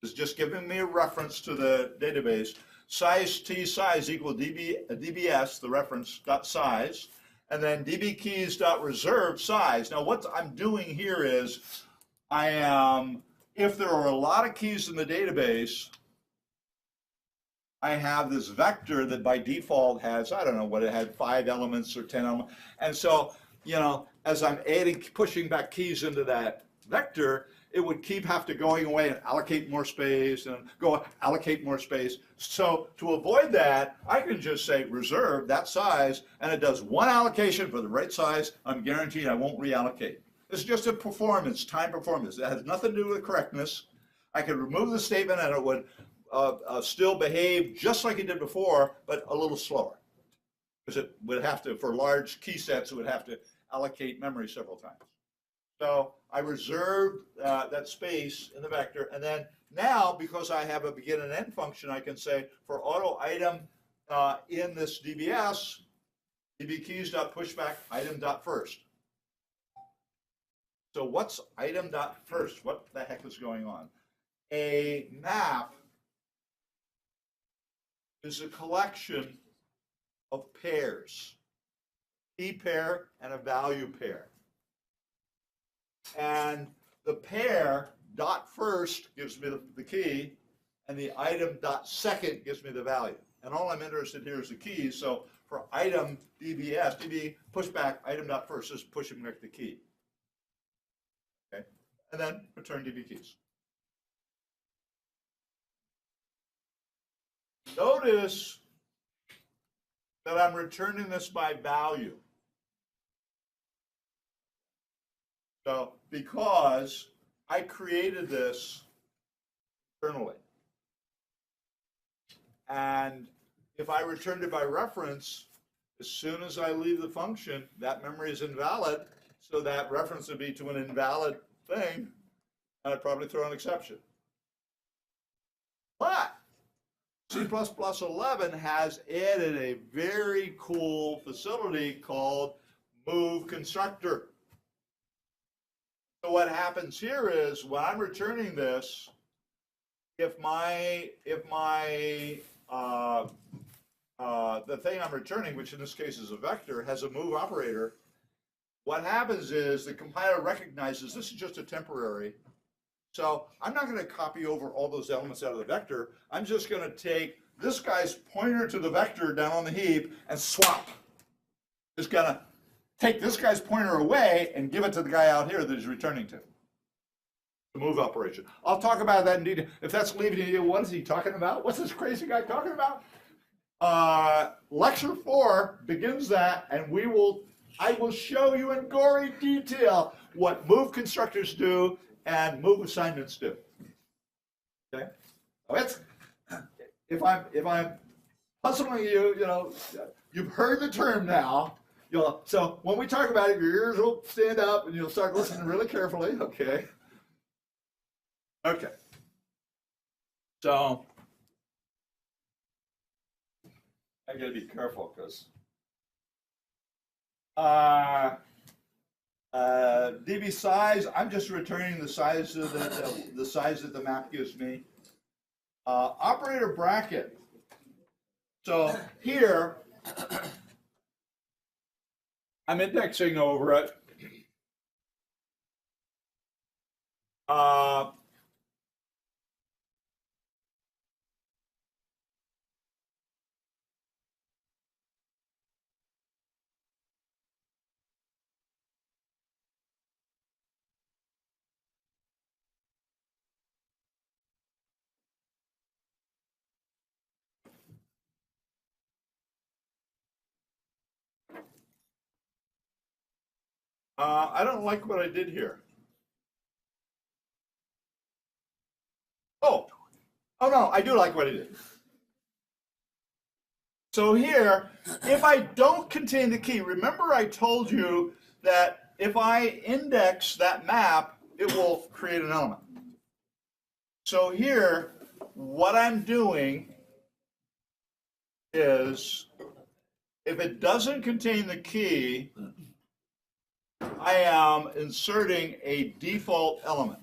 It's just giving me a reference to the database. Size T size equal DBS, the reference dot size, and then DB keys dot reserve size. Now what I'm doing here is if there are a lot of keys in the database, I have this vector that by default has, I don't know what it had, 5 elements or 10 elements. And so, as I'm pushing back keys into that vector, it would have to going away and allocate more space and allocate more space. So to avoid that, I can just say reserve that size, and it does one allocation for the right size. I'm guaranteed I won't reallocate. It's just a performance, time performance. It has nothing to do with correctness. I could remove the statement and it would still behave just like it did before, but a little slower. Because it would have to, for large key sets, it would have to allocate memory several times. So I reserved that space in the vector, and then now, because I have a begin and end function, I can say for auto item in this DBS, dbkeys.pushback item.first. So what's item.first? What the heck is going on? A map is a collection of pairs, key pair and a value pair. And the pair dot first gives me the key, and the item dot second gives me the value. And all I'm interested here is the keys. So for item DBS, DB pushback item dot first is pushing back the key. Okay, and then return DB keys. Notice that I'm returning this by value. So because I created this internally. And if I returned it by reference, as soon as I leave the function, that memory is invalid. So that reference would be to an invalid thing, and I'd probably throw an exception. But C++ 11 has added a very cool facility called move constructor. So what happens here is when I'm returning this, if the thing I'm returning, which in this case is a vector, has a move operator, what happens is the compiler recognizes this is just a temporary. So I'm not going to copy over all those elements out of the vector. I'm just going to take this guy's pointer to the vector down on the heap and swap. Just going to take this guy's pointer away and give it to the guy out here that he's returning to. The move operation. I'll talk about that in detail. If that's leaving you, what is he talking about? What's this crazy guy talking about? Lecture 4 begins that, and I will show you in gory detail what move constructors do and move assignments due. Okay? So if I'm puzzling you, you've heard the term now. So when we talk about it, your ears will stand up and you'll start listening really carefully. Okay. Okay. So I got to be careful because DB size. I'm just returning the size of the size that the map gives me. Operator bracket. So here, I'm indexing over it. I don't like what I did here. Oh no, I do like what I did. So here, if I don't contain the key, remember I told you that if I index that map, it will create an element. So here, what I'm doing is, if it doesn't contain the key, I am inserting a default element.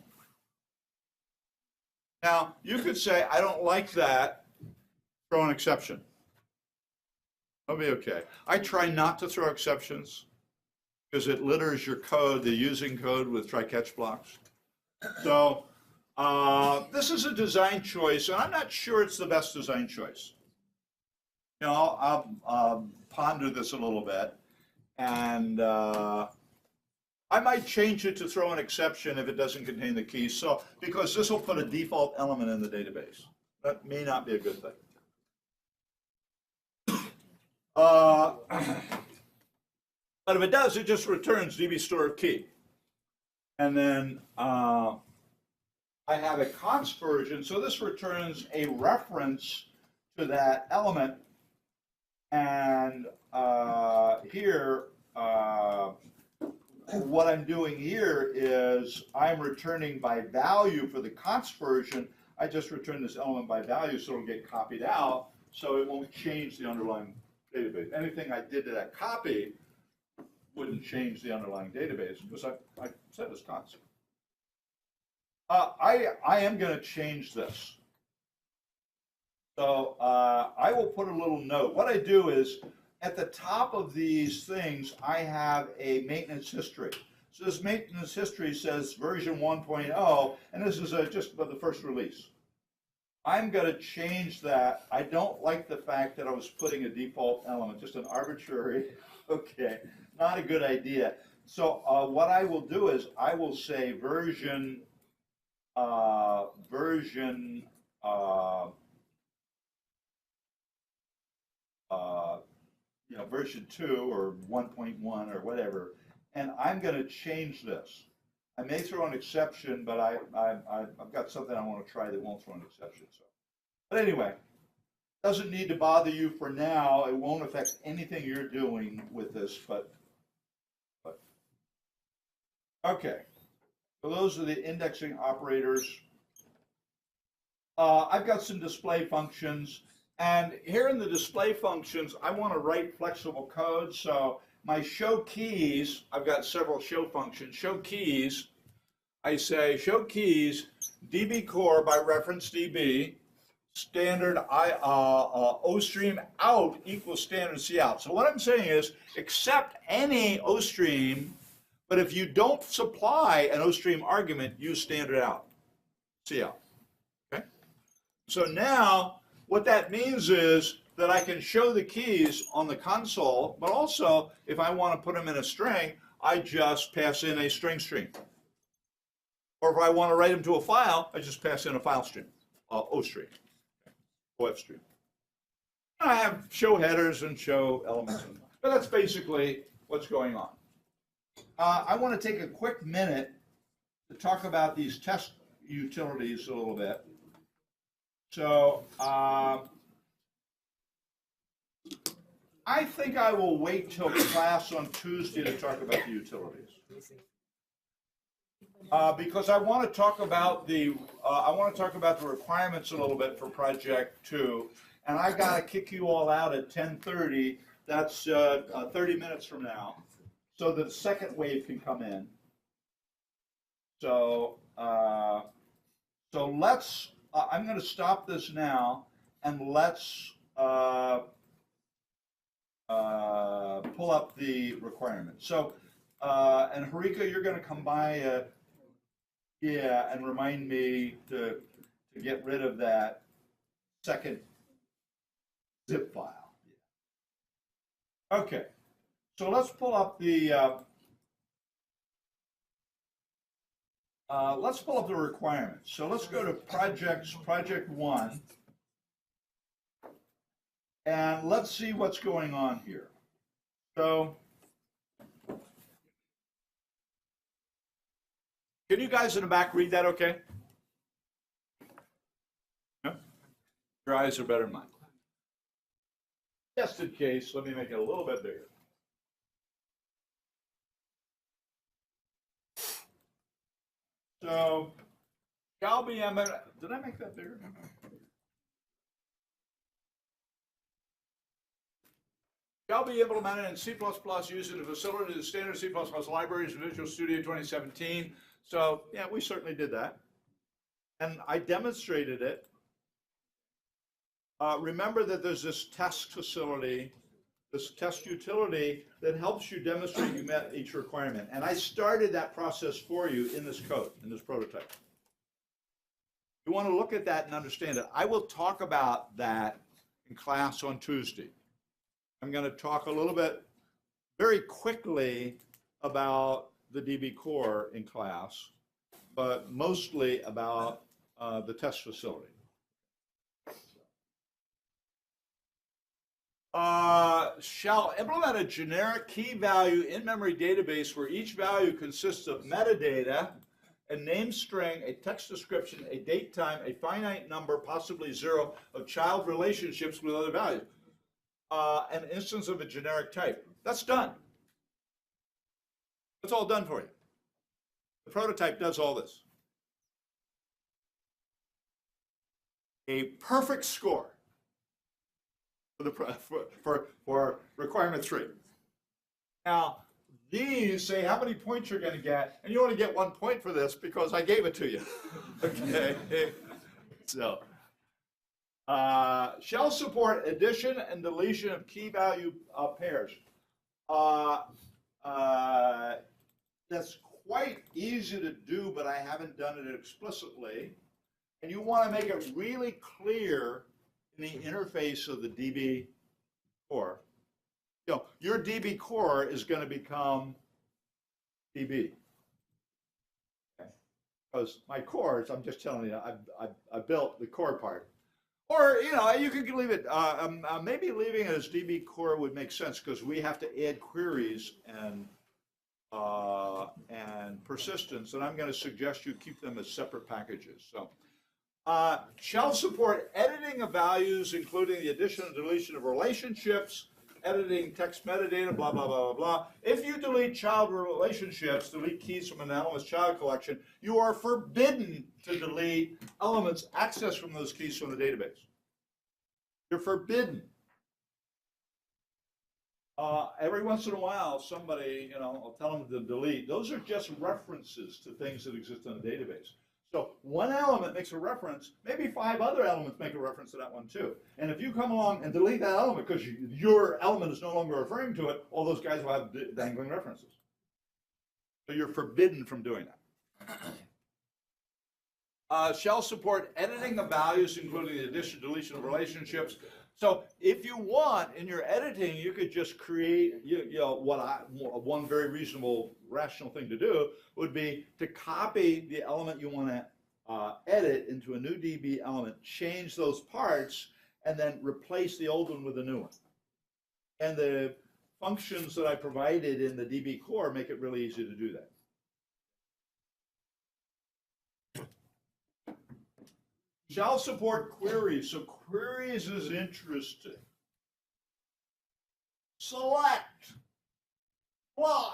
Now, you could say, I don't like that, throw an exception. That'll be okay. I try not to throw exceptions because it litters your code, the using code, with try-catch blocks. So this is a design choice, and I'm not sure it's the best design choice. I'll ponder this a little bit, and I might change it to throw an exception if it doesn't contain the key. So, because this will put a default element in the database. That may not be a good thing. But if it does, it just returns DB store key. And then I have a const version. So this returns a reference to that element. And here, what I'm doing here is I'm returning by value for the const version. I just return this element by value so it'll get copied out, so it won't change the underlying database. Anything I did to that copy wouldn't change the underlying database because I set this const. I am going to change this. So I will put a little note. What I do is, at the top of these things, I have a maintenance history. So this maintenance history says version 1.0, and this is just about the first release. I'm going to change that. I don't like the fact that I was putting a default element, just an arbitrary, okay, not a good idea. So what I will do is I will say version 2 or 1.1 or whatever, and I'm going to change this. I may throw an exception, but I've got something I want to try that won't throw an exception. So, but anyway, doesn't need to bother you for now. It won't affect anything you're doing with this, but okay. So those are the indexing operators. I've got some display functions. And here in the display functions, I want to write flexible code. So my show keys, I've got several show functions. Show keys, I say show keys, DB core by reference DB, standard OStream out equals standard C out. So what I'm saying is accept any OStream, but if you don't supply an OStream argument, use standard out, C out. Okay? So now, what that means is that I can show the keys on the console, but also if I want to put them in a string, I just pass in a string stream. Or if I want to write them to a file, I just pass in a file stream, OStream, OF stream. I have show headers and show elements, but that's basically what's going on. I want to take a quick minute to talk about these test utilities a little bit. So I think I will wait till class on Tuesday to talk about the utilities. Because I want to talk about the requirements a little bit for Project 2, and I got to kick you all out at 10:30. That's 30 minutes from now, so that the second wave can come in. So let's. I'm going to stop this now, and let's pull up the requirements. So, and Harika, you're going to come by. Yeah, and remind me to get rid of that second zip file. Okay, so let's pull up the requirements. So let's go to project 1, and let's see what's going on here. So, can you guys in the back read that okay? No? Your eyes are better than mine. Just in case, let me make it a little bit bigger. So, shall be eminent. Did I make that bigger? Shall be implemented in C++ using the facility of the standard C++ libraries of Visual Studio 2017. So, yeah, we certainly did that. And I demonstrated it. Remember that there's this test facility, this test utility that helps you demonstrate you met each requirement. And I started that process for you in this code, in this prototype. You want to look at that and understand it. I will talk about that in class on Tuesday. I'm going to talk a little bit, very quickly, about the DB core in class, but mostly about the test facility. Shall implement a generic key value in-memory database where each value consists of metadata, a name string, a text description, a date time, a finite number, possibly 0, of child relationships with other values. An instance of a generic type. That's done. That's all done for you. The prototype does all this. A perfect score for requirement 3. Now, these say how many points you're going to get, and you only get 1 point for this because I gave it to you. Okay. So, shall support addition and deletion of key value pairs. That's quite easy to do, but I haven't done it explicitly. And you want to make it really clear in the interface of the DB core. You know, your DB core is going to become DB. Okay. Because my cores, I'm just telling you, I built the core part. Or, you know, you could leave it, maybe leaving it as DB core would make sense because we have to add queries and persistence, and I'm going to suggest you keep them as separate packages. So, shall support editing of values, including the addition and deletion of relationships, editing text metadata, blah, blah, blah, blah, blah. If you delete child relationships, delete keys from an anomalous child collection, you are forbidden to delete elements accessed from those keys from the database. You're forbidden. Every once in a while, somebody, you know, I'll tell them to delete. Those are just references to things that exist in a database. So one element makes a reference, maybe 5 other elements make a reference to that one too. And if you come along and delete that element because your element is no longer referring to it, all those guys will have dangling references. So you're forbidden from doing that. Shall support editing of values, including the addition, deletion of relationships. So if you want, in your editing, you could just create, you know, one very reasonable, rational thing to do would be to copy the element you want to edit into a new DB element, change those parts, and then replace the old one with a new one. And the functions that I provided in the DB core make it really easy to do that. Shall support queries, so queries is interesting. Select, blah.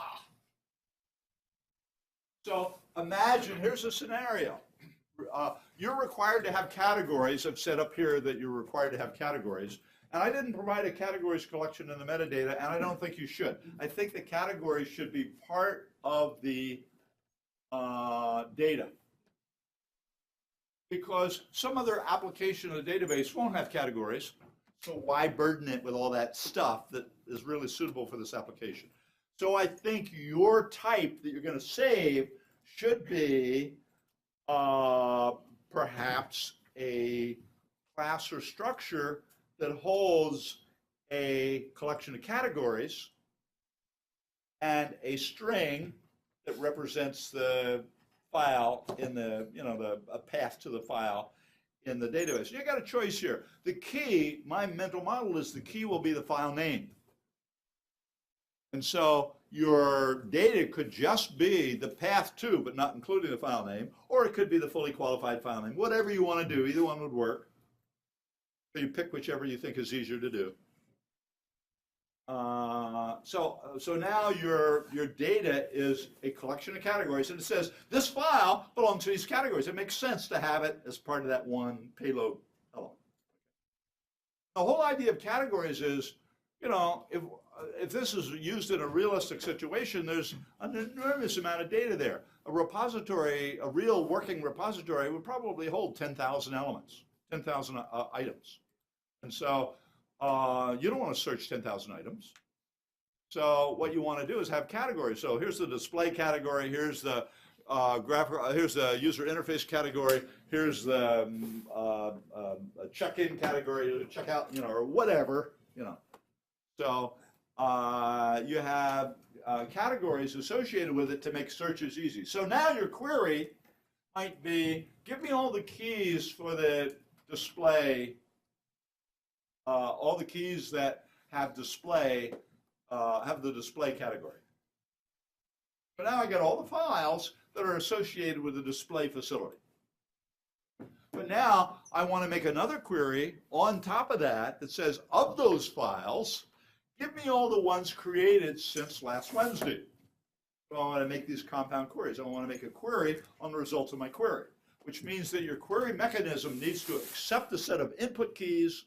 So imagine, here's a scenario. You're required to have categories. I've said up here that you're required to have categories. And I didn't provide a categories collection in the metadata, and I don't think you should. I think the categories should be part of the data. Because some other application of the database won't have categories, so why burden it with all that stuff that is really suitable for this application? So I think your type that you're going to save should be perhaps a class or structure that holds a collection of categories and a string that represents the file in the, a path to the file in the database. You got a choice here. The key, my mental model is the key will be the file name. And so your data could just be the path to, but not including the file name, or it could be the fully qualified file name. Whatever you want to do, either one would work. So you pick whichever you think is easier to do. So now your data is a collection of categories, and it says this file belongs to these categories. It makes sense to have it as part of that one payload element. The whole idea of categories is, if this is used in a realistic situation, there's an enormous amount of data there. A repository, a real working repository, would probably hold 10,000 elements, 10,000 items. And so you don't want to search 10,000 items. So what you want to do is have categories. So here's the display category. Here's the here's the user interface category. Here's the check-in category, checkout, or whatever, So you have categories associated with it to make searches easy. So now your query might be, give me all the keys for the display, all the keys that have display, have the display category. So now I get all the files that are associated with the display facility. But now I want to make another query on top of that that says, of those files, give me all the ones created since last Wednesday. So I want to make these compound queries. I want to make a query on the results of my query, which means that your query mechanism needs to accept a set of input keys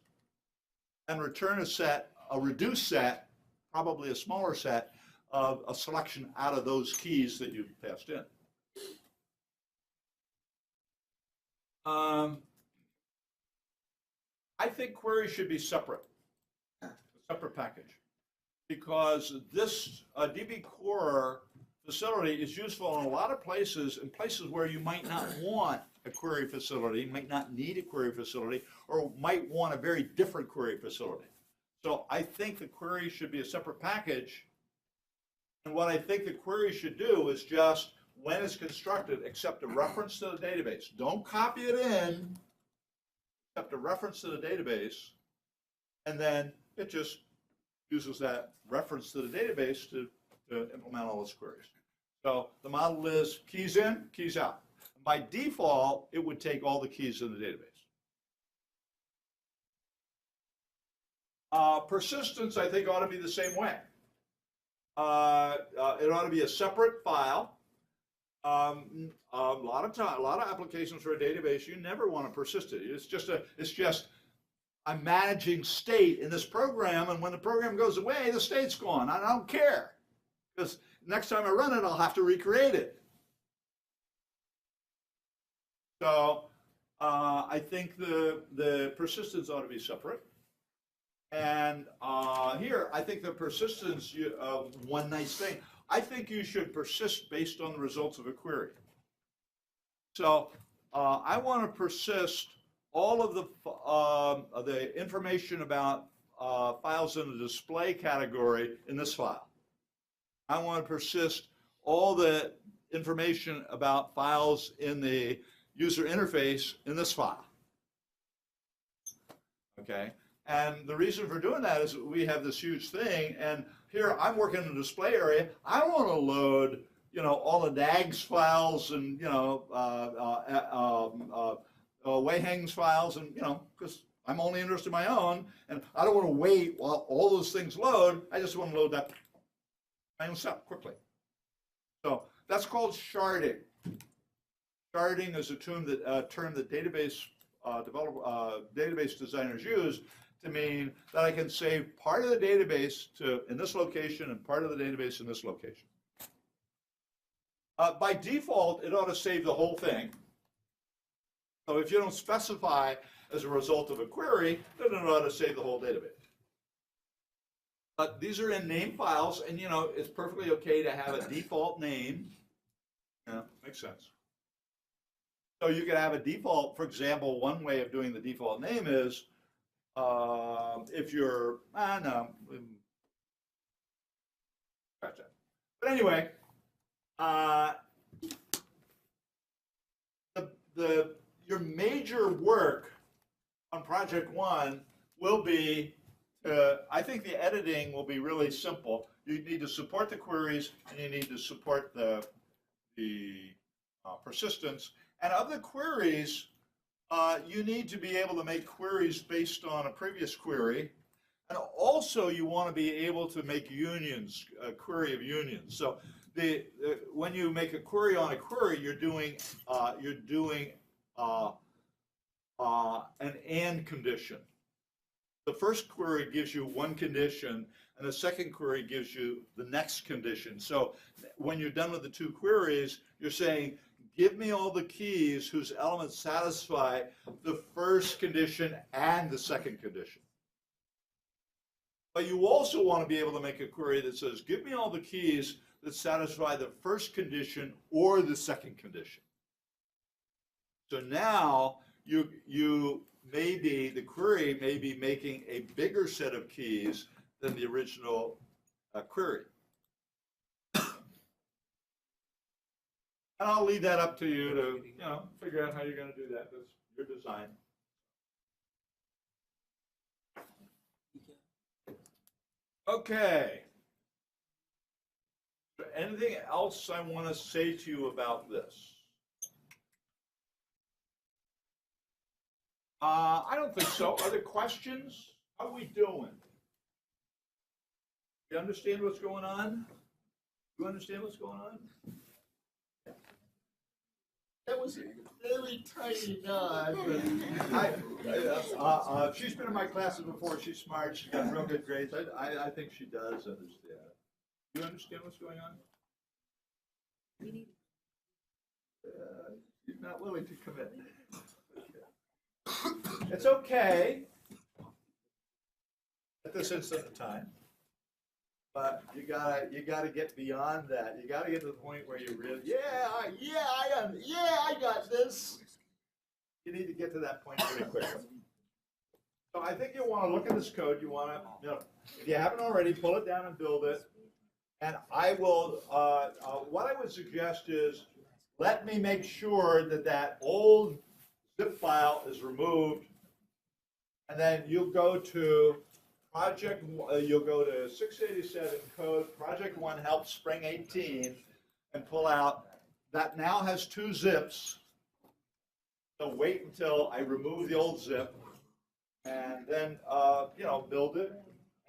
and return a reduced set, probably a smaller set, of a selection out of those keys that you've passed in. I think queries should be separate, a separate package, because this DB Core facility is useful in a lot of places, in places where you might not want a query facility, might not need a query facility, or might want a very different query facility. So I think the query should be a separate package. And what I think the query should do is just, when it's constructed, accept a reference to the database. Don't copy it in, accept a reference to the database, and then it just uses that reference to the database to implement all its queries. So the model is keys in, keys out. By default, it would take all the keys in the database. Persistence, I think, ought to be the same way. It ought to be a separate file. A lot of applications for a database, you never want to persist it. It's just I'm managing state in this program, and when the program goes away, the state's gone. I don't care, because next time I run it, I'll have to recreate it. So I think the persistence ought to be separate. And here, I think the persistence, one nice thing, I think you should persist based on the results of a query. So I want to persist all of the information about files in the display category in this file. I want to persist all the information about files in the user interface in this file. Okay? And the reason for doing that is we have this huge thing, and here I'm working in the display area. I don't want to load, all the DAGs files and Wei Heng's files, and because I'm only interested in my own, and I don't want to wait while all those things load. I just want to load that my own stuff quickly. So that's called sharding. Sharding is a term that database database designers use to mean that I can save part of the database in this location and part of the database in this location. By default, it ought to save the whole thing. So if you don't specify as a result of a query, then it ought to save the whole database. But these are in name files, and it's perfectly okay to have a default name. Makes sense. So you can have a default, for example, one way of doing the default name is if you're, no, gotcha. But anyway, your major work on project one will be, I think the editing will be really simple. You need to support the queries, and you need to support the persistence. And of the queries, you need to be able to make queries based on a previous query. And also you want to be able to make unions, a query of unions. So when you make a query on a query, you're doing an and condition. The first query gives you one condition, and the second query gives you the next condition. So when you're done with the two queries, you're saying, give me all the keys whose elements satisfy the first condition and the second condition. But you also want to be able to make a query that says, give me all the keys that satisfy the first condition or the second condition. So now the query may be making a bigger set of keys than the original query. And I'll leave that up to you to, figure out how you're going to do that. That's your design. Okay. Anything else I want to say to you about this? I don't think so. Other questions? How are we doing? You understand what's going on? You understand what's going on? That was a very tiny nod. She's been in my classes before. She's smart. She's got real good grades. I think she does understand. You understand what's going on? She's not willing to commit. It's okay at this instant of time, but you gotta get beyond that. You gotta get to the point where you really, I got this. You need to get to that point pretty quickly. So I think you want to look at this code. You want to, if you haven't already, pull it down and build it. And I will. What I would suggest is, let me make sure that that old zip file is removed, and then you'll go to project. You'll go to 687 code project 1 help spring 18, and pull out that now has 2 zips. So wait until I remove the old zip, and then build it.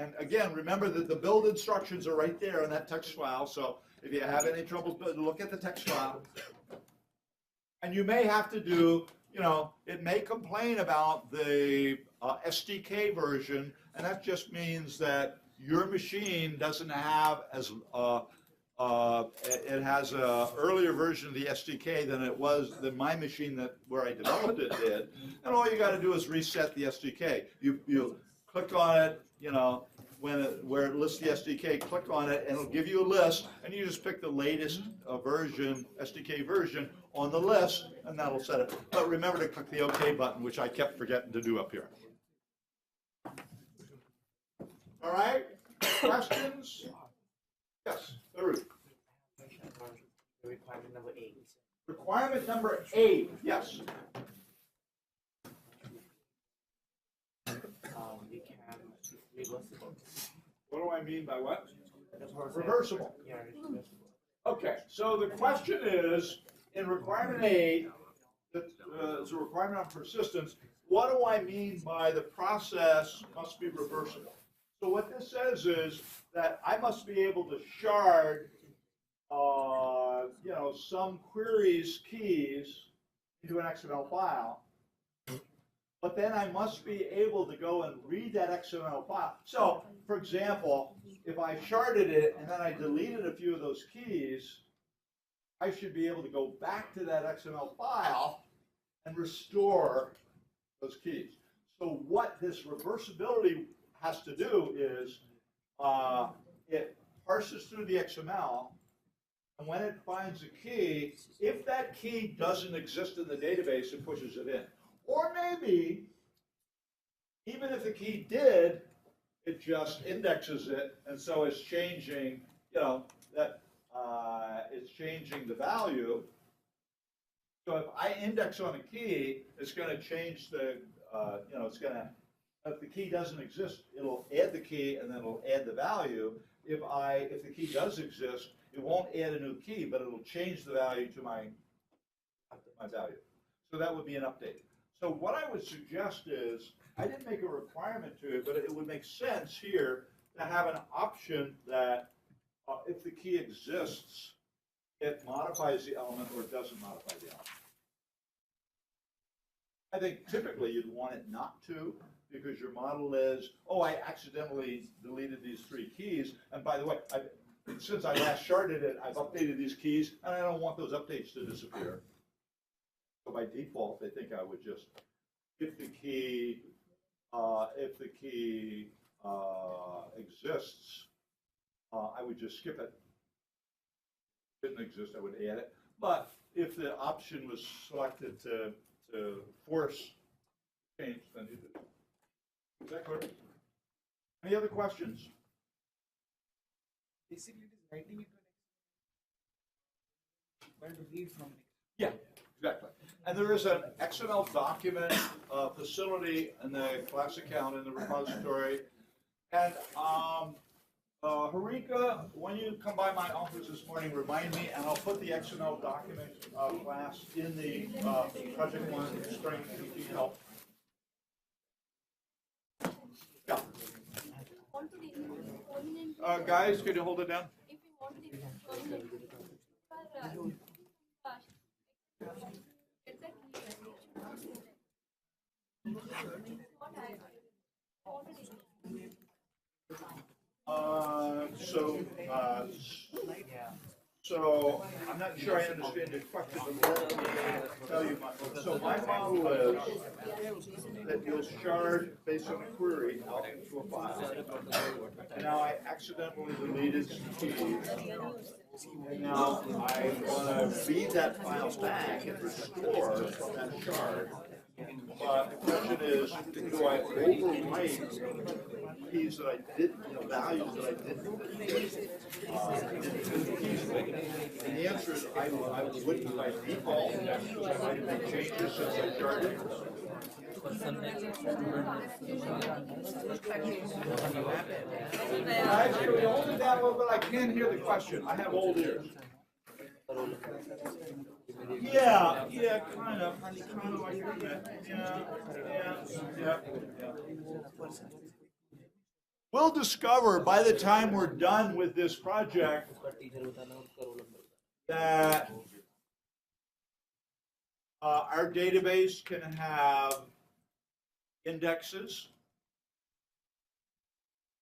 And again, remember that the build instructions are right there in that text file. So if you have any trouble, look at the text file. And you may have to do, it may complain about the SDK version, and that just means that your machine doesn't have as it has an earlier version of the SDK than my machine where I developed it did. And all you got to do is reset the SDK. You click on it, where it lists the SDK, click on it, and it'll give you a list, and you just pick the latest version, SDK version, on the list, and that'll set it. But remember to click the OK button, which I kept forgetting to do up here. All right? Questions? Yes, Farouk.
Requirement number 8.
Requirement number 8, yes.
We can reversible.
What do I mean by what?
Reversible.
Reversible.
Yeah, it's reversible.
Okay, so the question is, in requirement 8, that is a requirement on persistence. What do I mean by the process must be reversible? So what this says is that I must be able to shard, some queries keys into an XML file, but then I must be able to go and read that XML file. So, for example, if I sharded it and then I deleted a few of those keys, I should be able to go back to that XML file and restore those keys. So what this reversibility has to do is it parses through the XML, and when it finds a key, if that key doesn't exist in the database, it pushes it in. Or maybe, even if the key did, it just indexes it, and so it's changing, it's changing the value. So if I index on a key, it's going to change the, if the key doesn't exist, it'll add the key and then it'll add the value. If the key does exist, it won't add a new key, but it'll change the value to my value. So that would be an update. So what I would suggest is, I didn't make a requirement to it, but it would make sense here to have an option that if the key exists, it modifies the element or it doesn't modify the element. I think typically you'd want it not to, because your model is, oh, I accidentally deleted these 3 keys, and by the way, since I last sharded it, I've updated these keys, and I don't want those updates to disappear. So by default, I think I would just, if the key exists, I would just skip it. If it didn't exist, I would add it. But if the option was selected to force change, then you do. Is that clear? Any other questions?
Basically, it is writing it to where to read from.
Yeah, exactly. And there is an XML document facility in the class account in the repository. And Harika, when you come by my office this morning, remind me, and I'll put the XML document class in the Project One Spring PT help. Yeah. Guys, could you hold it down?
If you want to be permanent,
So I'm not sure I understand your question, but let me tell you so my model is that you'll shard based on a query out into a file. And now I accidentally deleted some keys. And now I want to read that file back and restore that shard. But the question is, do I overwrite keys that I didn't, values that I didn't and the answer is I wouldn't by default, because I might have made changes since I started. Guys, can we hold it down a little bit? I can't hear the question. I have old ears. Yeah, kind of like that. Yeah. We'll discover by the time we're done with this project that our database can have indexes,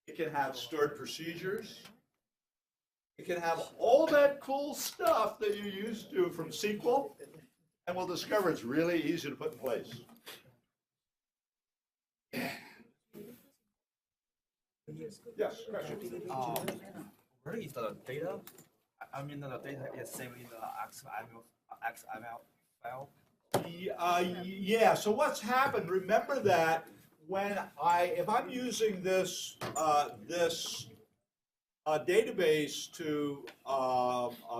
it can have stored procedures, it can have all that cool stuff that you're used to from SQL, and we'll discover it's really easy to put in place. Yes, question.
Where is the data? I mean, the data is saved in the XML file.
Yeah, so what's happened, remember that when if I'm using this database to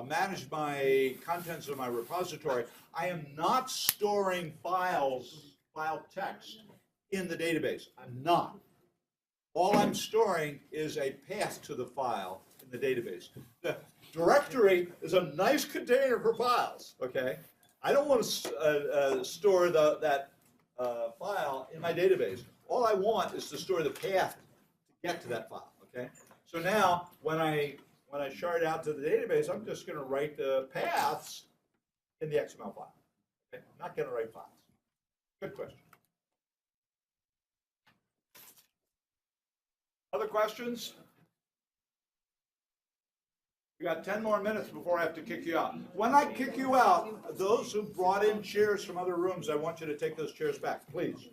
manage my contents of my repository, I am not storing file text in the database. I'm not. All I'm storing is a path to the file in the database. The directory is a nice container for files, okay? I don't want to store that file in my database. All I want is to store the path to get to that file, okay? So now, when I shard out to the database, I'm just going to write the paths in the XML file. Okay? I'm not going to write files. Good question. Other questions? We got 10 more minutes before I have to kick you out. When I kick you out, those who brought in chairs from other rooms, I want you to take those chairs back, please.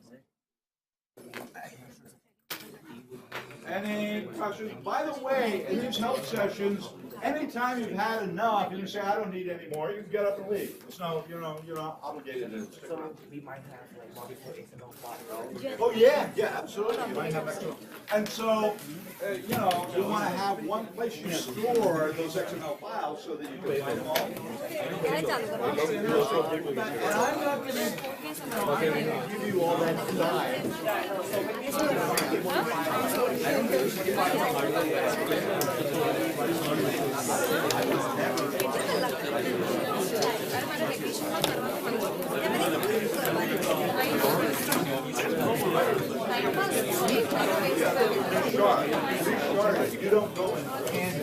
Any questions? By the way, in these help sessions, anytime you've had enough and you say, I don't need any more, you can get up and leave. It's no, you're not obligated to stick
So
around.
we might have like multiple XML files.
Oh, yeah, absolutely. You might have XML. And so, you want to have one place you store those XML files so that you can find them all. And I'm not going to give you all that tonight. You don't go and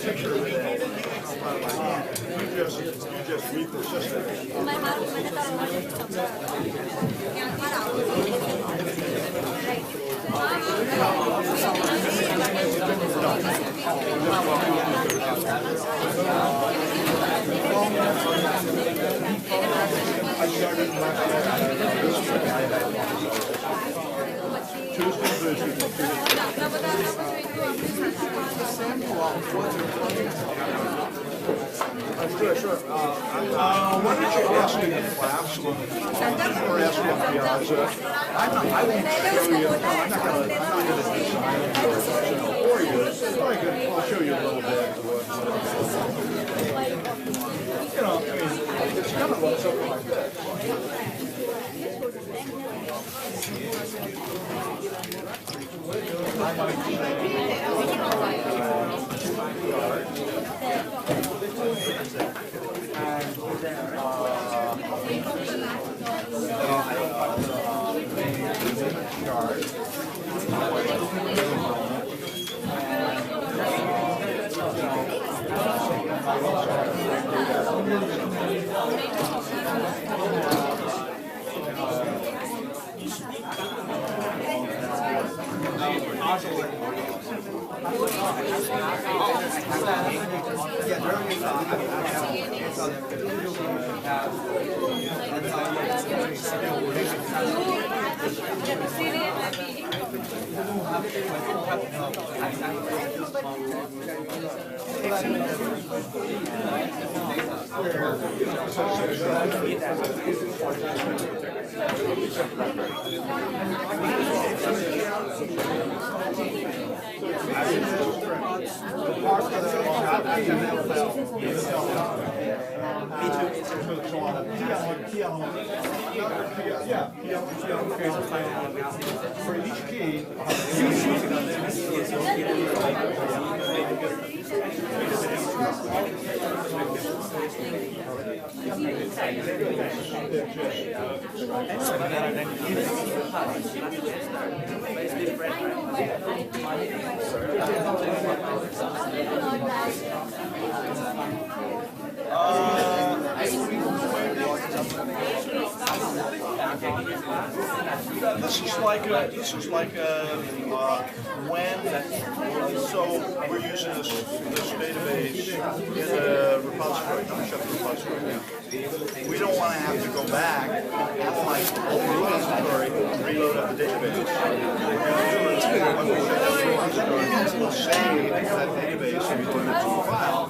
picture with it. You just repersist it. Sure. What did you ask me in class? Or ask me on Piazza? I won't show you. I'm not going to for you. I'll show you a little bit. It's kind of like something like this. For each key, this is like so we're using this database in a repository, we don't want to have to go back, analyze the whole repository, reload up the database. When we shut down the repository, we'll save that database and go into a file,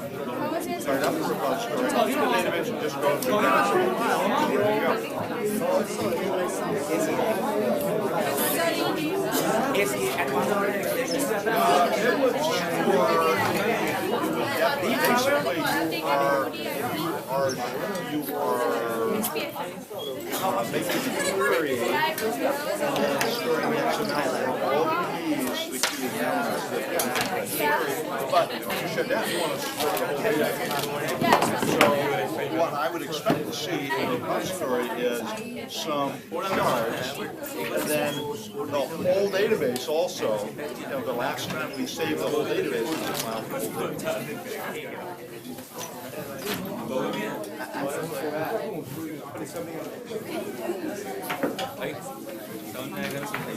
start up the repository, the database will just go through that file, and there you go. It would store, basically you are making a query and storing XML all the keys, the key accounts, but to shut down, you want to store the whole database. So what I would expect to see in a repository is some charts, and then the whole database also. You know, the last time we saved the whole database was a file for the whole database.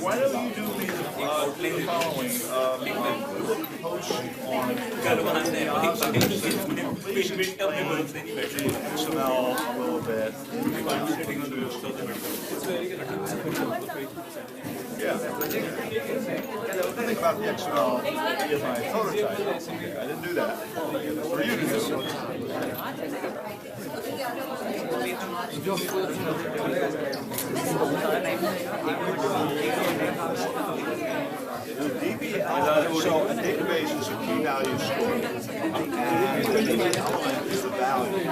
Why don't you do the following? We'll post on XML a little bit. Yeah. Think about the XML in my prototype. I didn't do that. For you to do. So a database is a key value store, and the DB element is the value.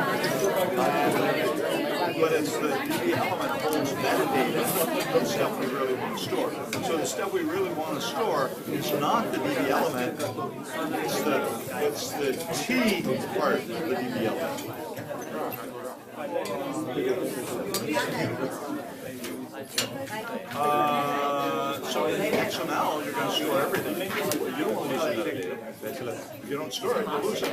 But it's the DB element holds metadata, the stuff we really want to store. So the stuff we really want to store is not the DB element, it's the T part of the DB element. So in XML, you're going to store everything. You don't lose metadata. If you don't store it, you lose it.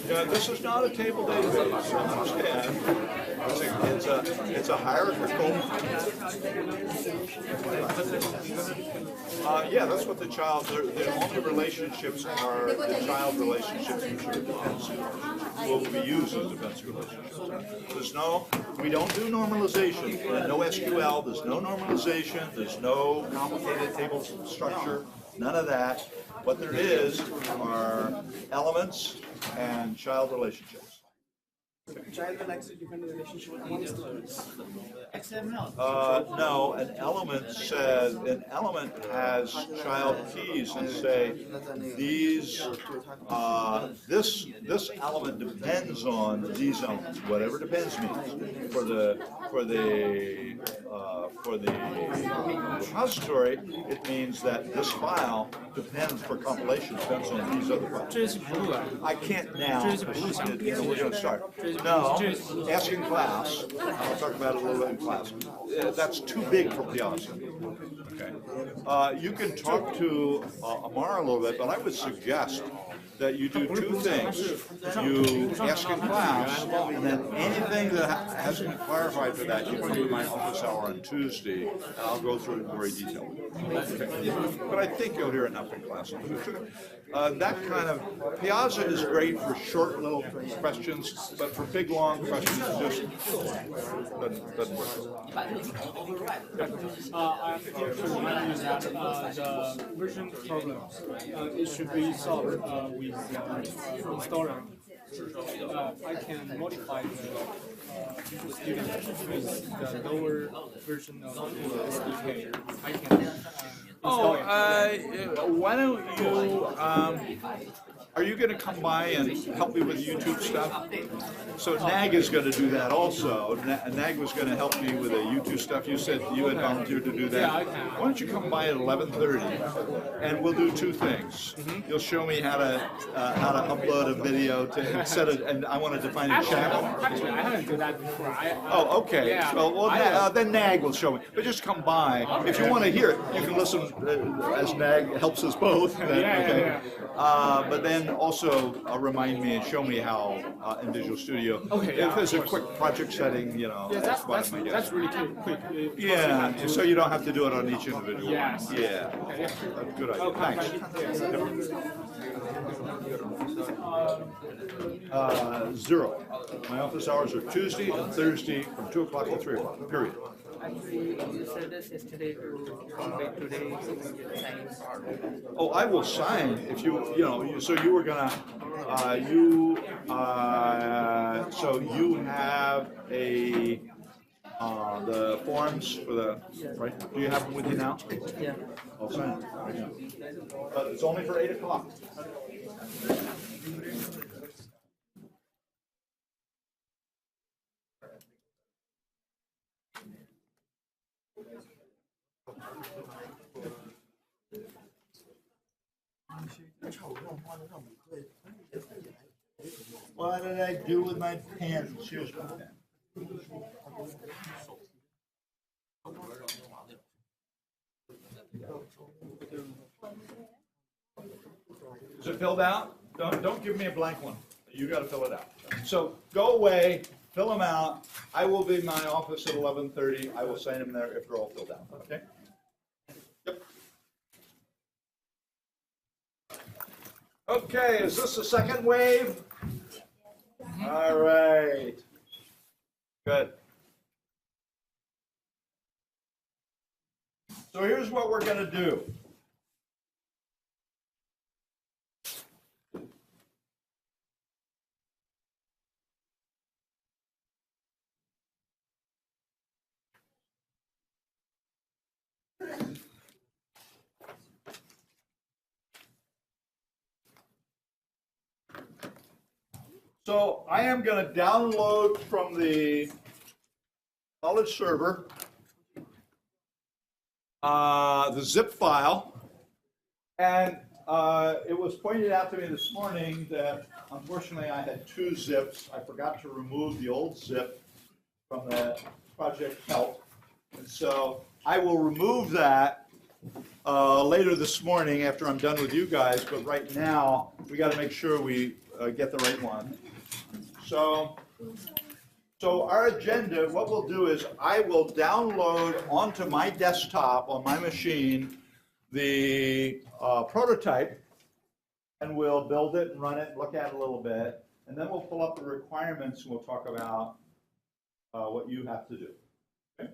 Yeah, this is not a table database. Understand? It's a hierarchical. Yeah, that's what the child. The only relationships are the child relationships, which are dependency. Will be used as dependency relationships. We don't do normalization. No SQL. There's no normalization. There's no complicated table structure. None of that. What there is are elements and child relationships.
Child will access different relationship with XML.
No, an element has child keys and say these this element depends on these elements. Whatever depends means for the repository, it means that this file depends for compilation depends on these other files. I can't now. We're going to start. No, asking class. I'll talk about it a little bit in class. That's too big for Piazza. Okay. You can talk to Amara a little bit, but I would suggest that you do two things. You ask in class, and then anything that hasn't been clarified for that, you come to my office hour on Tuesday, and I'll go through it in very detail. Okay. But I think you'll hear enough in class. That kind of, Piazza is great for short little questions, but for big long questions, it just doesn't work.
I have to remind you that the version problem, it should be solved with installer. I can modify the student with the lower version of SDK. I can install it.
Why don't you, are you going to come by and help me with YouTube stuff? So Nag is going to do that also. Nag was going to help me with the YouTube stuff. You said you had volunteered to do that.
Yeah, I can.
Why don't you come by at 11:30, and we'll do two things. You'll show me how to upload a video to set it, and I want to define a channel.
Actually, I haven't done that before.
Oh, okay.
Yeah.
Well, then Nag will show me. But just come by. If you want to hear it, you can listen as Nag helps us both.
Yeah.
But then also remind me and show me how in Visual Studio.
Okay,
If
yeah,
there's a
of
quick project setting, you know.
Yeah, that's
that's
really quick.
Yeah, so you don't have to do it on each individual.
Yes.
Yeah. Good idea. Thanks. Zero. My office hours are Tuesday and Thursday from 2 o'clock to 3 o'clock, period.
Actually, you said this yesterday to come back today to get signed.
Oh, I will sign if so you were gonna, so you have the forms for the, right? Do you have them with you now?
Yeah.
I'll sign it right now. But it's only for 8 o'clock. What did I do with my pen? Here's my pen. Is it filled out? Don't give me a blank one. You got to fill it out. So go away, fill them out. I will be in my office at 11:30. I will sign them there if they're all filled out. Okay? Yep. Okay, is this the second wave? All right. Good. So here's what we're going to do. So I am going to download from the college server the zip file. And it was pointed out to me this morning that unfortunately I had two zips. I forgot to remove the old zip from the project help. And so I will remove that later this morning after I'm done with you guys. But right now, we got to make sure we get the right one. So our agenda, what we'll do is I will download onto my desktop on my machine the prototype, and we'll build it and run it and look at it a little bit. And then we'll pull up the requirements and we'll talk about what you have to do. Okay?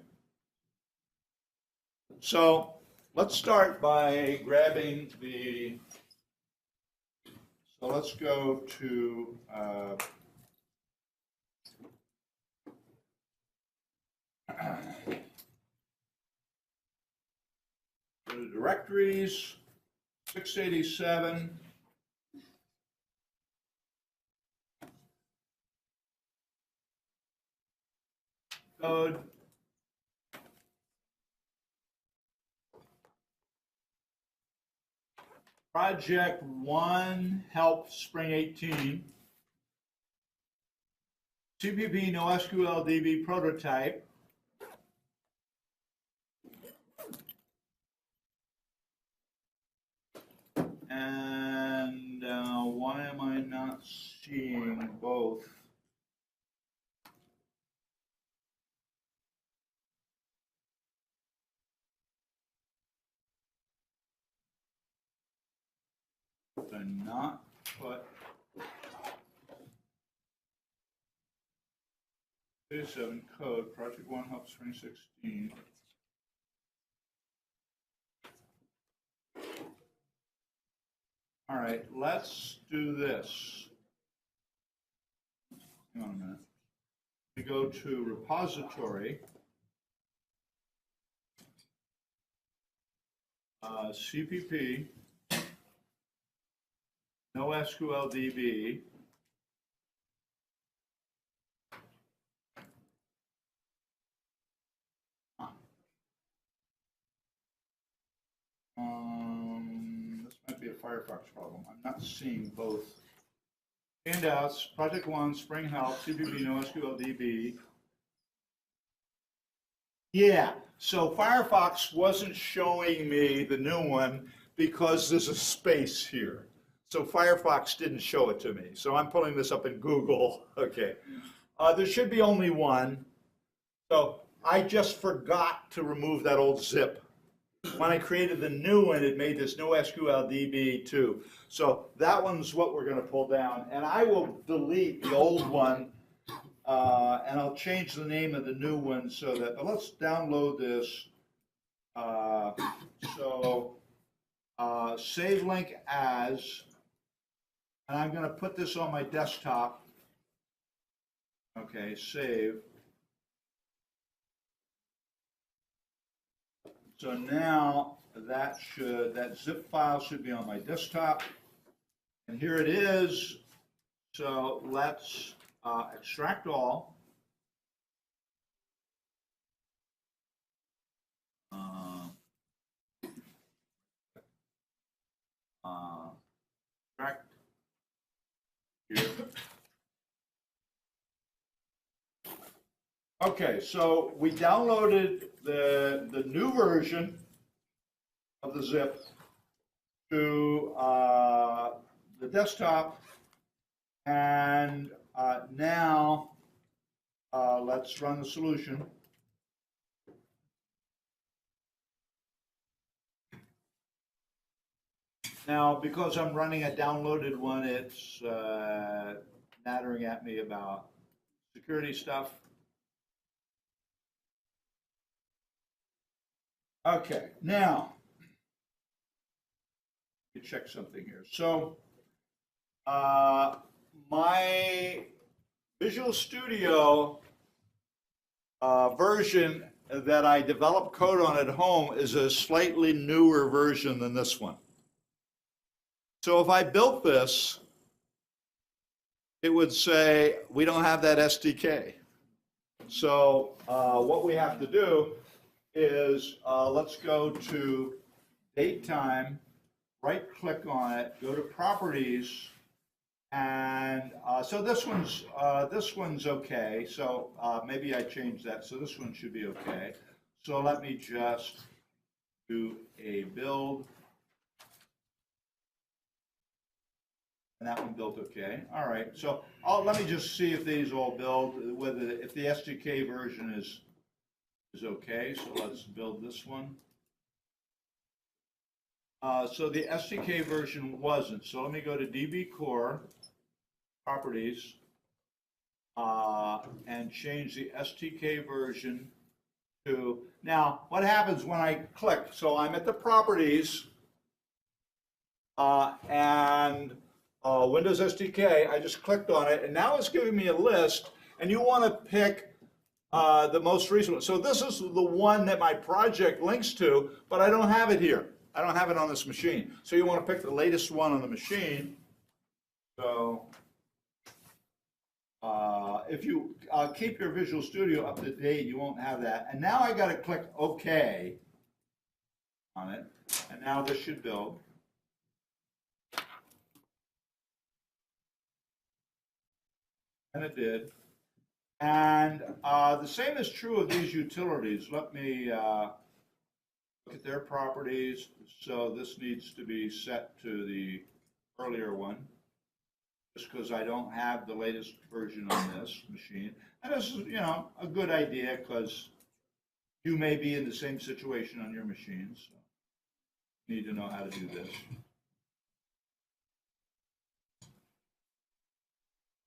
So let's start by grabbing the, so let's go to go to directories, 687. Code. Project 1, help spring 18. CPP NoSQL DB prototype. And why am I not seeing both? Did I not put 37 code, Project 1 help spring 16. All right, let's do this. Hang on a minute. We go to repository, CPP, NoSQL DB, this might be a Firefox problem. I'm not seeing both. Handouts, Project 1, Spring Help, CPP, NoSQL DB. Yeah, so Firefox wasn't showing me the new one because there's a space here. So Firefox didn't show it to me. So I'm pulling this up in Google. Okay. There should be only one. So I just forgot to remove that old zip. When I created the new one, it made this NoSQL DB too. So that one's what we're going to pull down. And I will delete the old one, and I'll change the name of the new one so that, but let's download this. Save link as, and I'm going to put this on my desktop. Okay, save. So now that zip file should be on my desktop. And here it is. So let's extract all. Okay, so we downloaded the new version of the zip to the desktop, and now let's run the solution. Now, because I'm running a downloaded one, it's nattering at me about security stuff. Okay, now, let me check something here. So, my Visual Studio version that I developed code on at home is a slightly newer version than this one. So if I built this, it would say, we don't have that SDK. So what we have to do is, let's go to DateTime, right-click on it, go to Properties, and so this one's okay. So maybe I changed that, so this one should be okay. So let me just do a build. And that one built okay. All right. So let me just see if these all build, if the SDK version is okay. So let's build this one. So the SDK version wasn't. So let me go to DB Core Properties and change the SDK version to. Now, what happens when I click? So I'm at the Properties and Windows SDK, I just clicked on it, and now it's giving me a list, and you want to pick the most recent one. So this is the one that my project links to, but I don't have it here. I don't have it on this machine. So you want to pick the latest one on the machine. So if you keep your Visual Studio up to date, you won't have that. And now I got to click OK on it, and now this should build. And it did. And the same is true of these utilities. Let me look at their properties. So this needs to be set to the earlier one, just because I don't have the latest version on this machine. And this is, you know, a good idea because you may be in the same situation on your machines. So you need to know how to do this.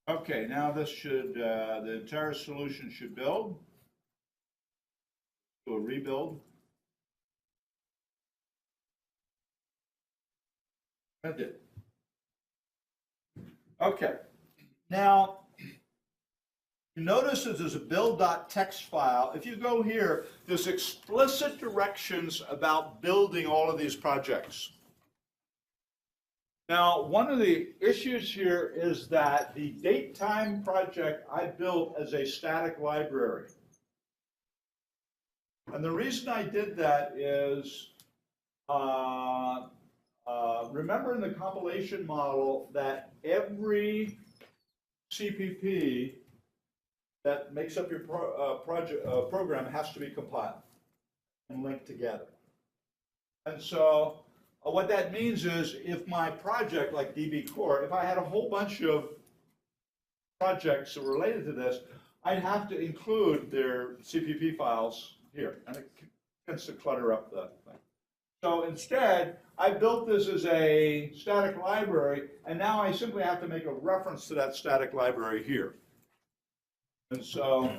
Okay, now this should, the entire solution should build. Do a rebuild. That did. Okay, now you notice that there's a build.txt file. If you go here, there's explicit directions about building all of these projects. Now, one of the issues here is that the DateTime project I built as a static library. And the reason I did that is, remember in the compilation model that every CPP that makes up your program has to be compiled and linked together. And so, what that means is if my project, like DB Core, if I had a whole bunch of projects that were related to this, I'd have to include their CPP files here, and it tends to clutter up the thing. So instead, I built this as a static library, and now I simply have to make a reference to that static library here. And so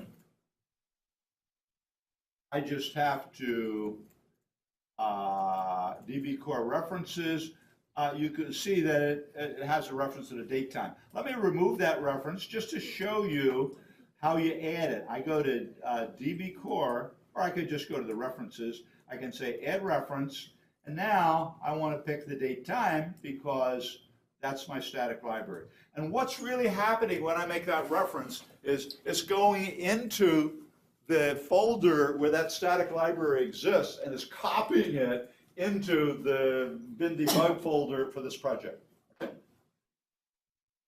I just have to DB Core references. You can see that it has a reference to the DateTime. Let me remove that reference just to show you how you add it. I go to DB Core, or I could just go to the references. I can say add reference, and now I want to pick the DateTime because that's my static library. And what's really happening when I make that reference is it's going into the folder where that static library exists and is copying it into the bin debug folder for this project. Okay.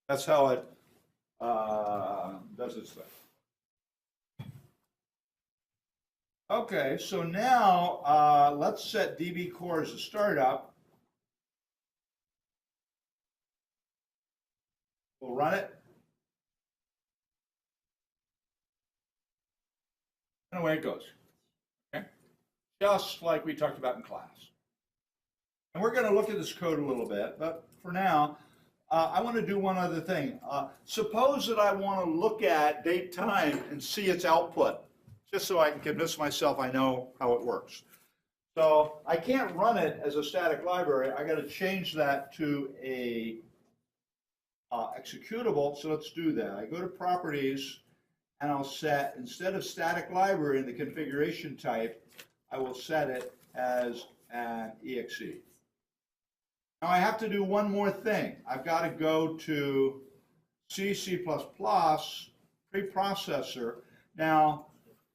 That's how it does its thing. Okay, so now let's set DB Core as a startup. We'll run it. And away it goes. Okay? Just like we talked about in class. And we're going to look at this code a little bit, but for now, I want to do one other thing. Suppose that I want to look at date time and see its output, just so I can convince myself I know how it works. So I can't run it as a static library. I got to change that to a executable. So let's do that. I go to properties and I'll set, instead of static library in the configuration type, I will set it as an exe. Now I have to do one more thing. I've got to go to C, C++, preprocessor. Now,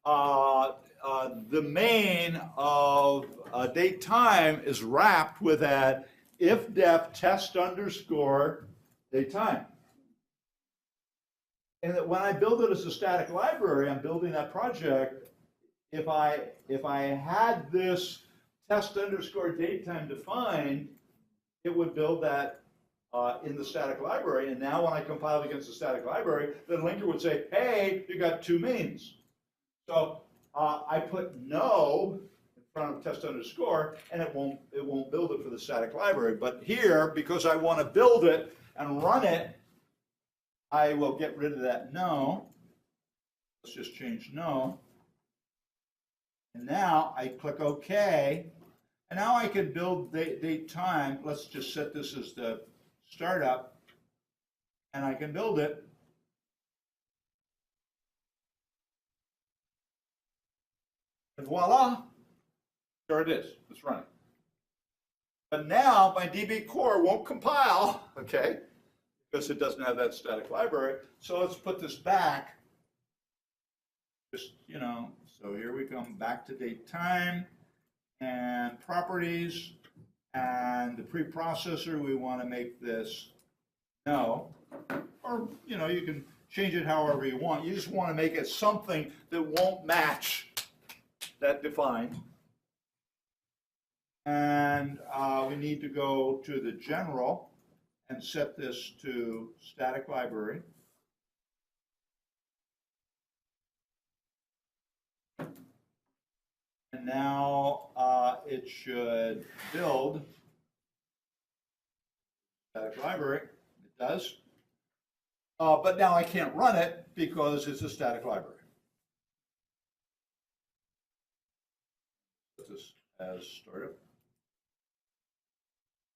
the main of date time is wrapped with that if-def test underscore date time. And that when I build it as a static library, I'm building that project. If I had this test underscore date time defined, it would build that in the static library. And now when I compile against the static library, the linker would say, hey, you got two means. So I put no in front of test underscore, and it won't build it for the static library. But here, because I want to build it and run it, I will get rid of that no. Let's just change no. And now I click OK. And now I can build date time. Let's just set this as the startup. And I can build it. And voila, there it is. It's running. But now my DB core won't compile, okay, because it doesn't have that static library. So let's put this back. Just, so here we come back to date time and properties. And the preprocessor, we want to make this no. Or, you can change it however you want. You just want to make it something that won't match that defined. And we need to go to the general and set this to static library. And now it should build static library. It does. But now I can't run it because it's a static library. Put this as startup.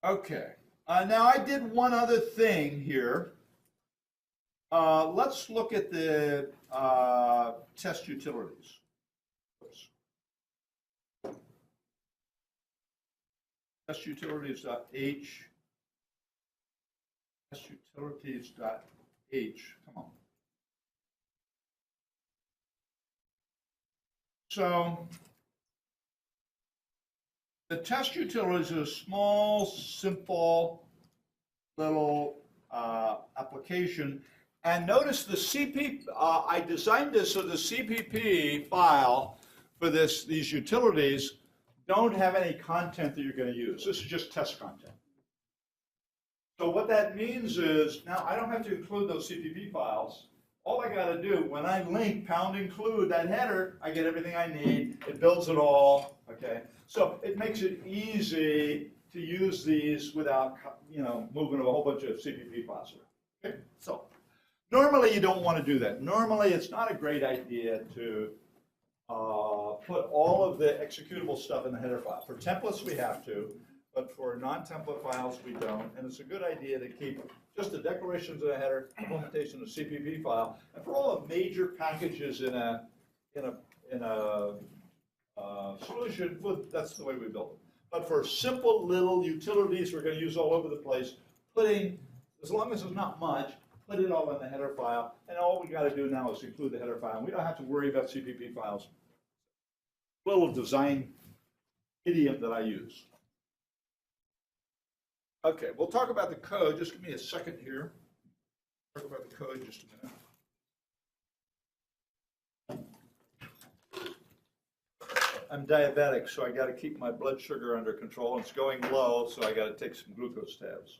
Okay. Now I did one other thing here. Let's look at the test utilities. Oops. Test utilities.h. Test utilities.h. Come on. So the test utility is a small, simple little application. And notice the CP, I designed this so the CPP file for these utilities don't have any content that you're going to use. This is just test content. So what that means is, now I don't have to include those CPP files. All I got to do, when I link #include that header, I get everything I need. It builds it all, okay? So it makes it easy to use these without, moving a whole bunch of CPP files around. Okay? So normally you don't want to do that. Normally it's not a great idea to put all of the executable stuff in the header file. For templates we have to, but for non-template files we don't. And it's a good idea to keep just the declarations of the header, implementation of the CPP file, and for all the major packages in a solution, that's the way we build it. But for simple little utilities we're going to use all over the place, as long as there's not much, put it all in the header file, and all we got to do now is include the header file. We don't have to worry about CPP files. Little design idiom that I use. Okay, we'll talk about the code. Just give me a second here. Talk about the code just a minute. I'm diabetic, so I got to keep my blood sugar under control. It's going low, so I got to take some glucose tabs.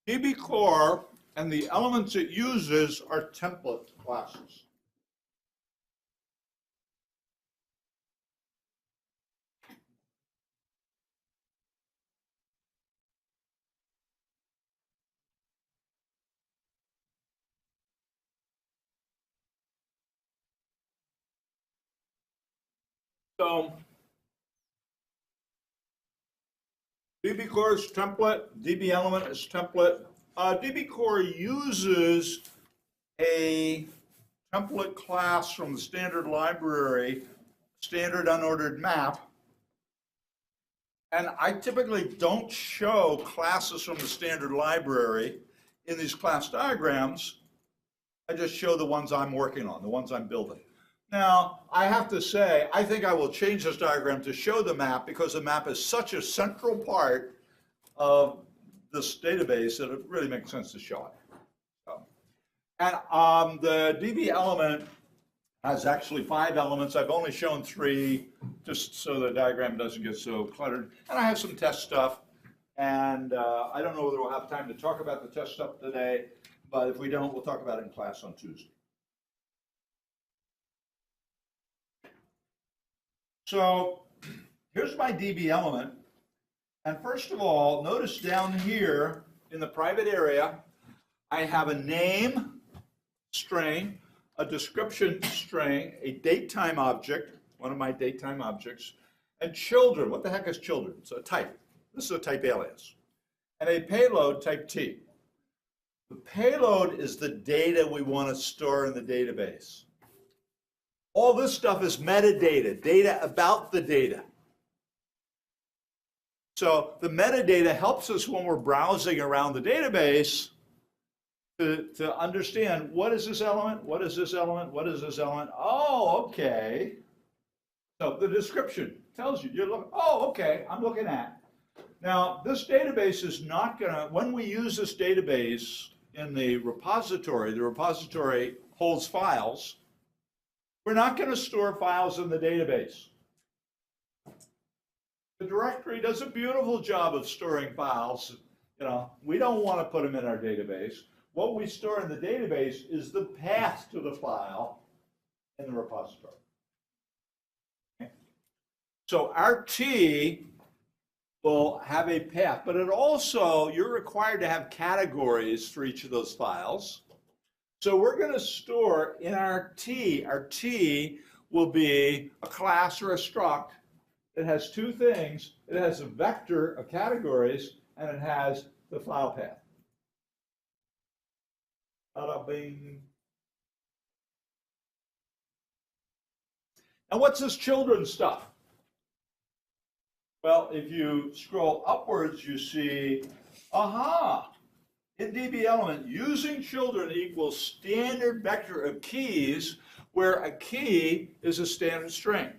DB Core and the elements it uses are template classes. So DB Core is template, DB element is template. DB Core uses a template class from the standard library, standard unordered map. And I typically don't show classes from the standard library in these class diagrams. I just show the ones I'm working on, the ones I'm building. Now, I have to say, I think I will change this diagram to show the map because the map is such a central part of this database that it really makes sense to show it. So, and the DB element has actually 5 elements. I've only shown 3 just so the diagram doesn't get so cluttered. And I have some test stuff. And I don't know whether we'll have time to talk about the test stuff today, but if we don't, we'll talk about it in class on Tuesday. So here's my DB element. And first of all, notice down here in the private area, I have a name string, a description string, a date-time object, one of my date-time objects, and children. What the heck is children? It's a type. This is a type alias. And a payload type T. The payload is the data we want to store in the database. All this stuff is metadata, data about the data. So the metadata helps us when we're browsing around the database to understand what is this element, what is this element, what is this element. Oh, okay. So the description tells you, you're looking, oh, okay, I'm looking at. Now, this database is not going to, when we use this database in the repository holds files. We're not going to store files in the database. The directory does a beautiful job of storing files. You know, we don't want to put them in our database. What we store in the database is the path to the file in the repository. Okay. So our T will have a path, but it also, you're required to have categories for each of those files. So we're going to store in our T will be a class or a struct. It has 2 things. It has a vector of categories, and it has the file path. Bada bing. Now what's this children stuff? Well, if you scroll upwards, you see, aha! In DB element, using children equals standard vector of keys, where a key is a standard string.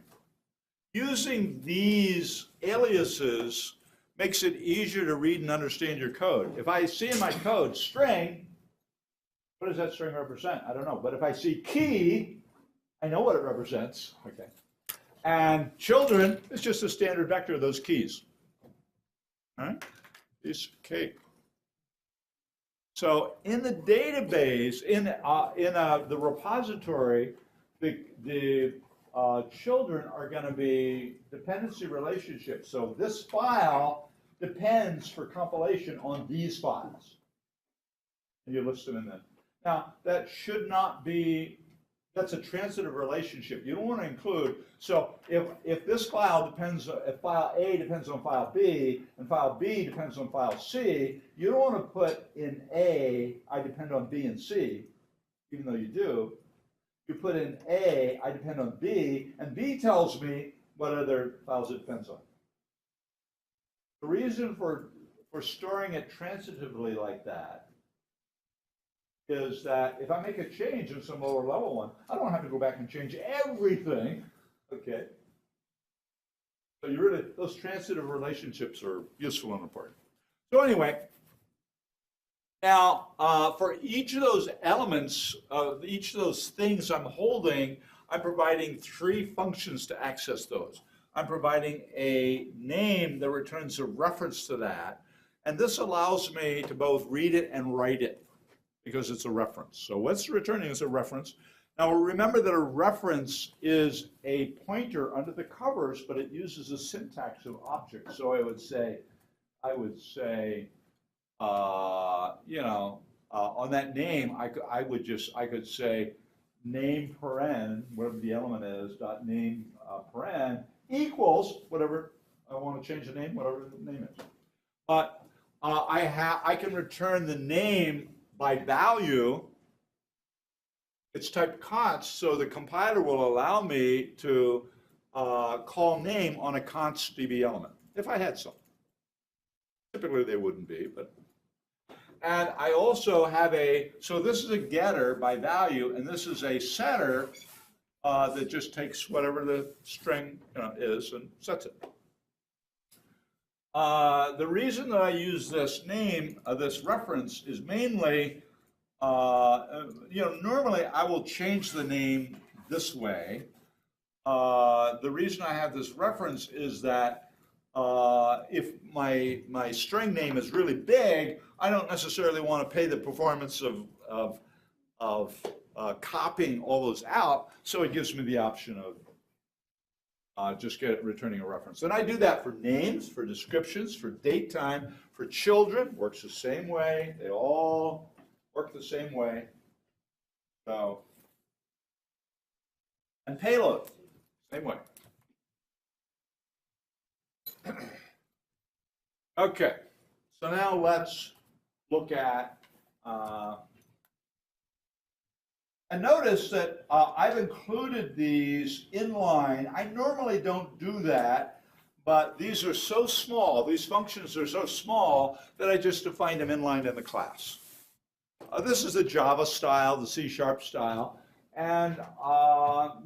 Using these aliases makes it easier to read and understand your code. If I see in my code string, what does that string represent? I don't know. But if I see key, I know what it represents. Okay. And children is just a standard vector of those keys. All right? Piece of cake. So in the database, in the repository, the children are going to be dependency relationships. So this file depends for compilation on these files. And you list them in there. Now, that should not be, that's a transitive relationship. You don't want to include, so if this file depends, if file A depends on file B, and file B depends on file C, you don't want to put in A, I depend on B and C, even though you do. You put in A, I depend on B, and B tells me what other files it depends on. The reason for for storing it transitively like that is that if I make a change in some lower level one, I don't have to go back and change everything, okay? So you really, those transitive relationships are useful and important. So anyway, now for each of those elements, each of those things I'm holding, I'm providing 3 functions to access those. I'm providing a name that returns a reference to that, and this allows me to both read it and write it because it's a reference. So what's returning is a reference. Now remember that a reference is a pointer under the covers, but it uses a syntax of object. So I would say, you know, on that name, I could say name paren, whatever the element is, dot name paren equals whatever I want to change the name, whatever the name is. But I can return the name by value. It's typed const, so the compiler will allow me to call name on a const DB element, if I had some. Typically they wouldn't be, but. And I also have so this is a getter by value, and this is a setter that just takes whatever the string is and sets it. The reason that I use this name, this reference, is mainly, normally I will change the name this way. The reason I have this reference is that if my string name is really big, I don't necessarily want to pay the performance of copying all those out, so it gives me the option of just returning a reference. And I do that for names, for descriptions, for date time, for children, works the same way. They all work the same way. So, and payload, same way. Okay, so now let's look at, and notice that I've included these in line. I normally don't do that, but these are so small, these functions are so small that I just defined them in line in the class. This is the Java style, the C# style, and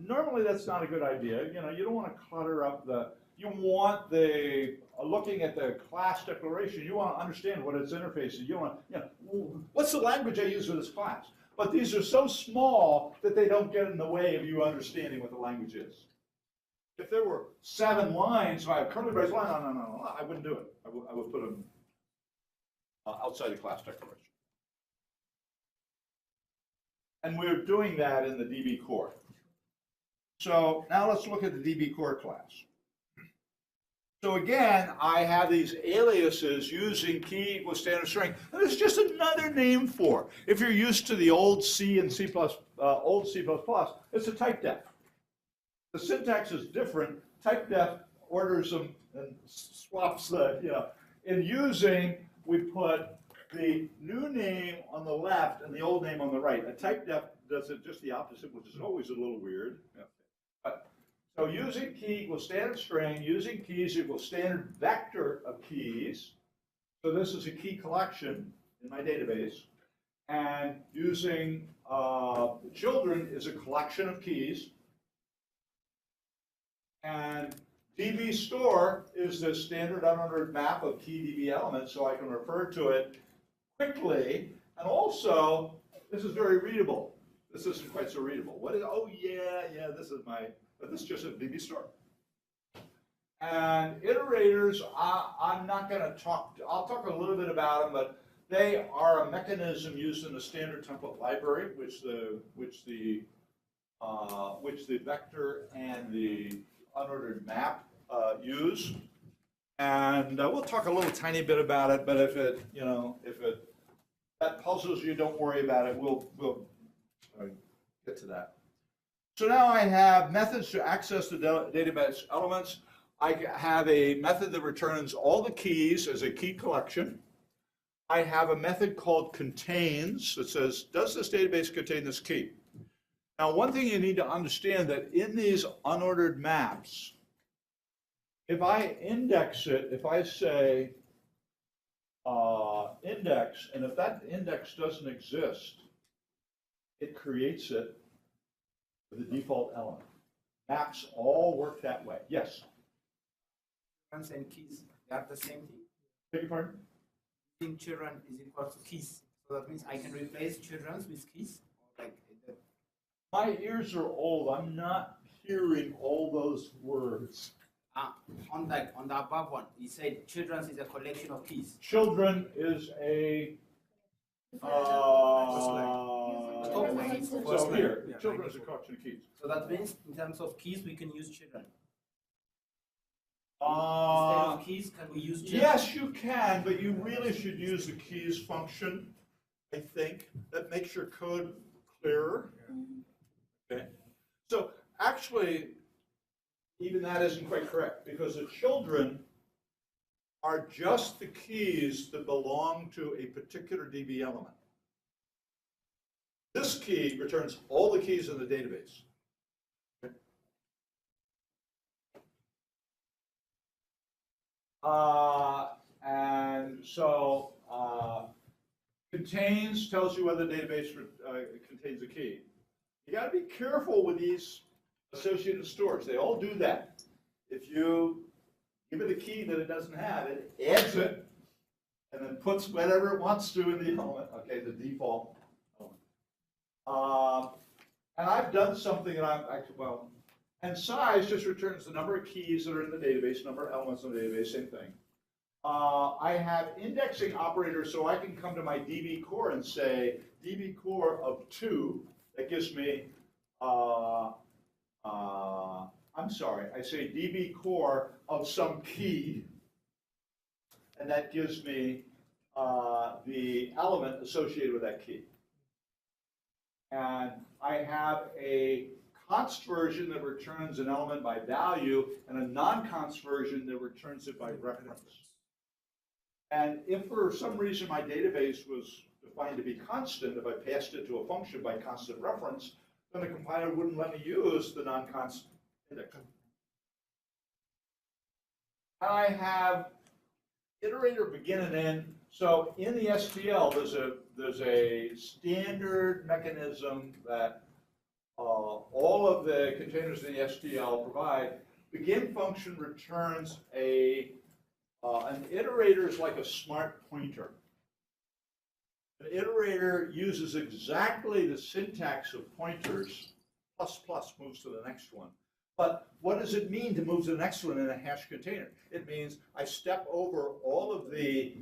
normally that's not a good idea. You don't want to clutter up you want looking at the class declaration, you want to understand what its interface is. You want, what's the language I use for this class? But these are so small that they don't get in the way of you understanding what the language is. If there were 7 lines, if I have curly brace line, no, I wouldn't do it. I would put them outside the class declaration. And we're doing that in the DB core. So now let's look at the DB core class. So again, I have these aliases using key equals standard string. And there's just another name for. If you're used to the old C and C++, old C++, it's a type def. The syntax is different. Type def orders them and swaps the, In using, we put the new name on the left and the old name on the right. A type def does it just the opposite, which is always a little weird. So using key equals standard string, using keys equals standard vector of keys. So this is a key collection in my database. And using children is a collection of keys. And DB store is the standard unordered map of key DB elements, so I can refer to it quickly. And also, this is very readable. This isn't quite so readable. What is, oh yeah, this is my, but this is just a DB store. And iterators, I'm not going to talk, I'll talk a little bit about them, but they are a mechanism used in the standard template library, which the vector and the unordered map use. And we'll talk a little tiny bit about it, but if that puzzles you, don't worry about it. We'll get to that. So now I have methods to access the database elements. I have a method that returns all the keys as a key collection. I have a method called contains that says, does this database contain this key? Now, one thing you need to understand that in these unordered maps, if I index it, if I say index, and if that index doesn't exist, it creates it with the default element. Maps all work that way. Yes?
Children and keys, they are the same thing.
Beg your pardon?
In children is equal to keys. So that means I can replace children with keys. Like
My ears are old. I'm not hearing all those words.
on the above one, you said children is a collection of keys.
Children is a, so here,
Yeah,
children is a collection of keys.
So that means in terms of keys, we can use children. Instead
Uh,
of keys, can we use children?
yes, you can, but you really should use the keys function, I think. That makes your code clearer. Okay, so actually, even that isn't quite correct, because the children are just the keys that belong to a particular DB element. This key returns all the keys in the database. Okay. And so contains tells you whether the database contains a key. You got to be careful with these associated stores. They all do that. If you give it a key that it doesn't have, it adds it and then puts whatever it wants to in the element, okay, the default element. And I've done something that I'm actually, well, and size just returns the number of keys that are in the database, number of elements in the database, same thing. I have indexing operators, so I can come to my DB core and say DB core of 2. That gives me, I'm sorry, I say DB core of some key, and that gives me the element associated with that key. And I have a const version that returns an element by value, and a non-const version that returns it by reference. And if for some reason my database was defined to be constant, if I passed it to a function by constant reference, then the compiler wouldn't let me use the non-const index. I have iterator begin and end. So in the STL, there's a standard mechanism that all of the containers in the STL provide. Begin function returns an iterator is like a smart pointer. An iterator uses exactly the syntax of pointers. Plus plus moves to the next one. But what does it mean to move to the next one in a hash container? It means I step over all of the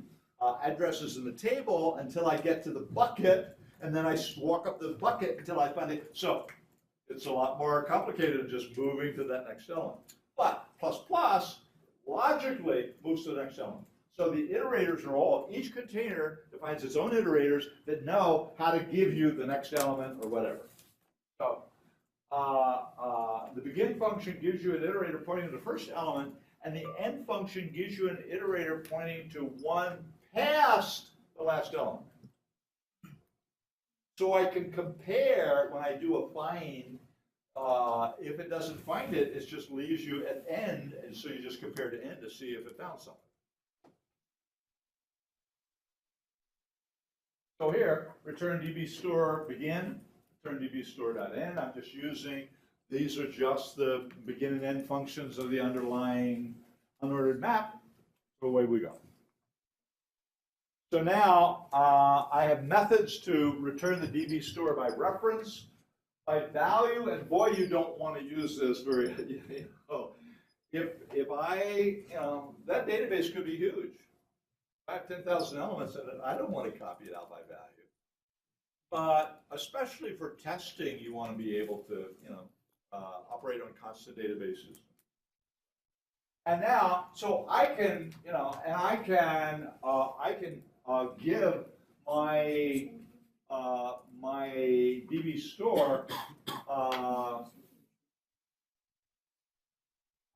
addresses in the table until I get to the bucket, and then I walk up the bucket until I find it. So it's a lot more complicated than just moving to that next element. But plus plus logically moves to the next element. So the iterators are each container defines its own iterators that know how to give you the next element or whatever. So the begin function gives you an iterator pointing to the first element, and the end function gives you an iterator pointing to one past the last element. So I can compare when I do a find. If it doesn't find it, it just leaves you at end, and so you just compare to end to see if it found something. So here, return DB store begin, return DB store.end. I'm just using, these are just the begin and end functions of the underlying unordered map. So away we go. So now I have methods to return the DB store by reference, by value, and boy, you don't want to use this very, if I, that database could be huge. I have 10,000 elements in it, I don't want to copy it out by value. But especially for testing, you want to be able to, operate on constant databases. And now, so I can, and I can give my my DB store.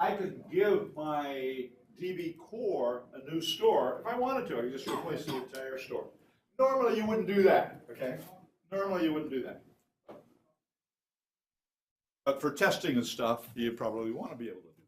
I could give my DB core a new store if I wanted to. I could just replace the entire store. Normally, you wouldn't do that. Okay. Normally, you wouldn't do that. But for testing and stuff, you probably want to be able to do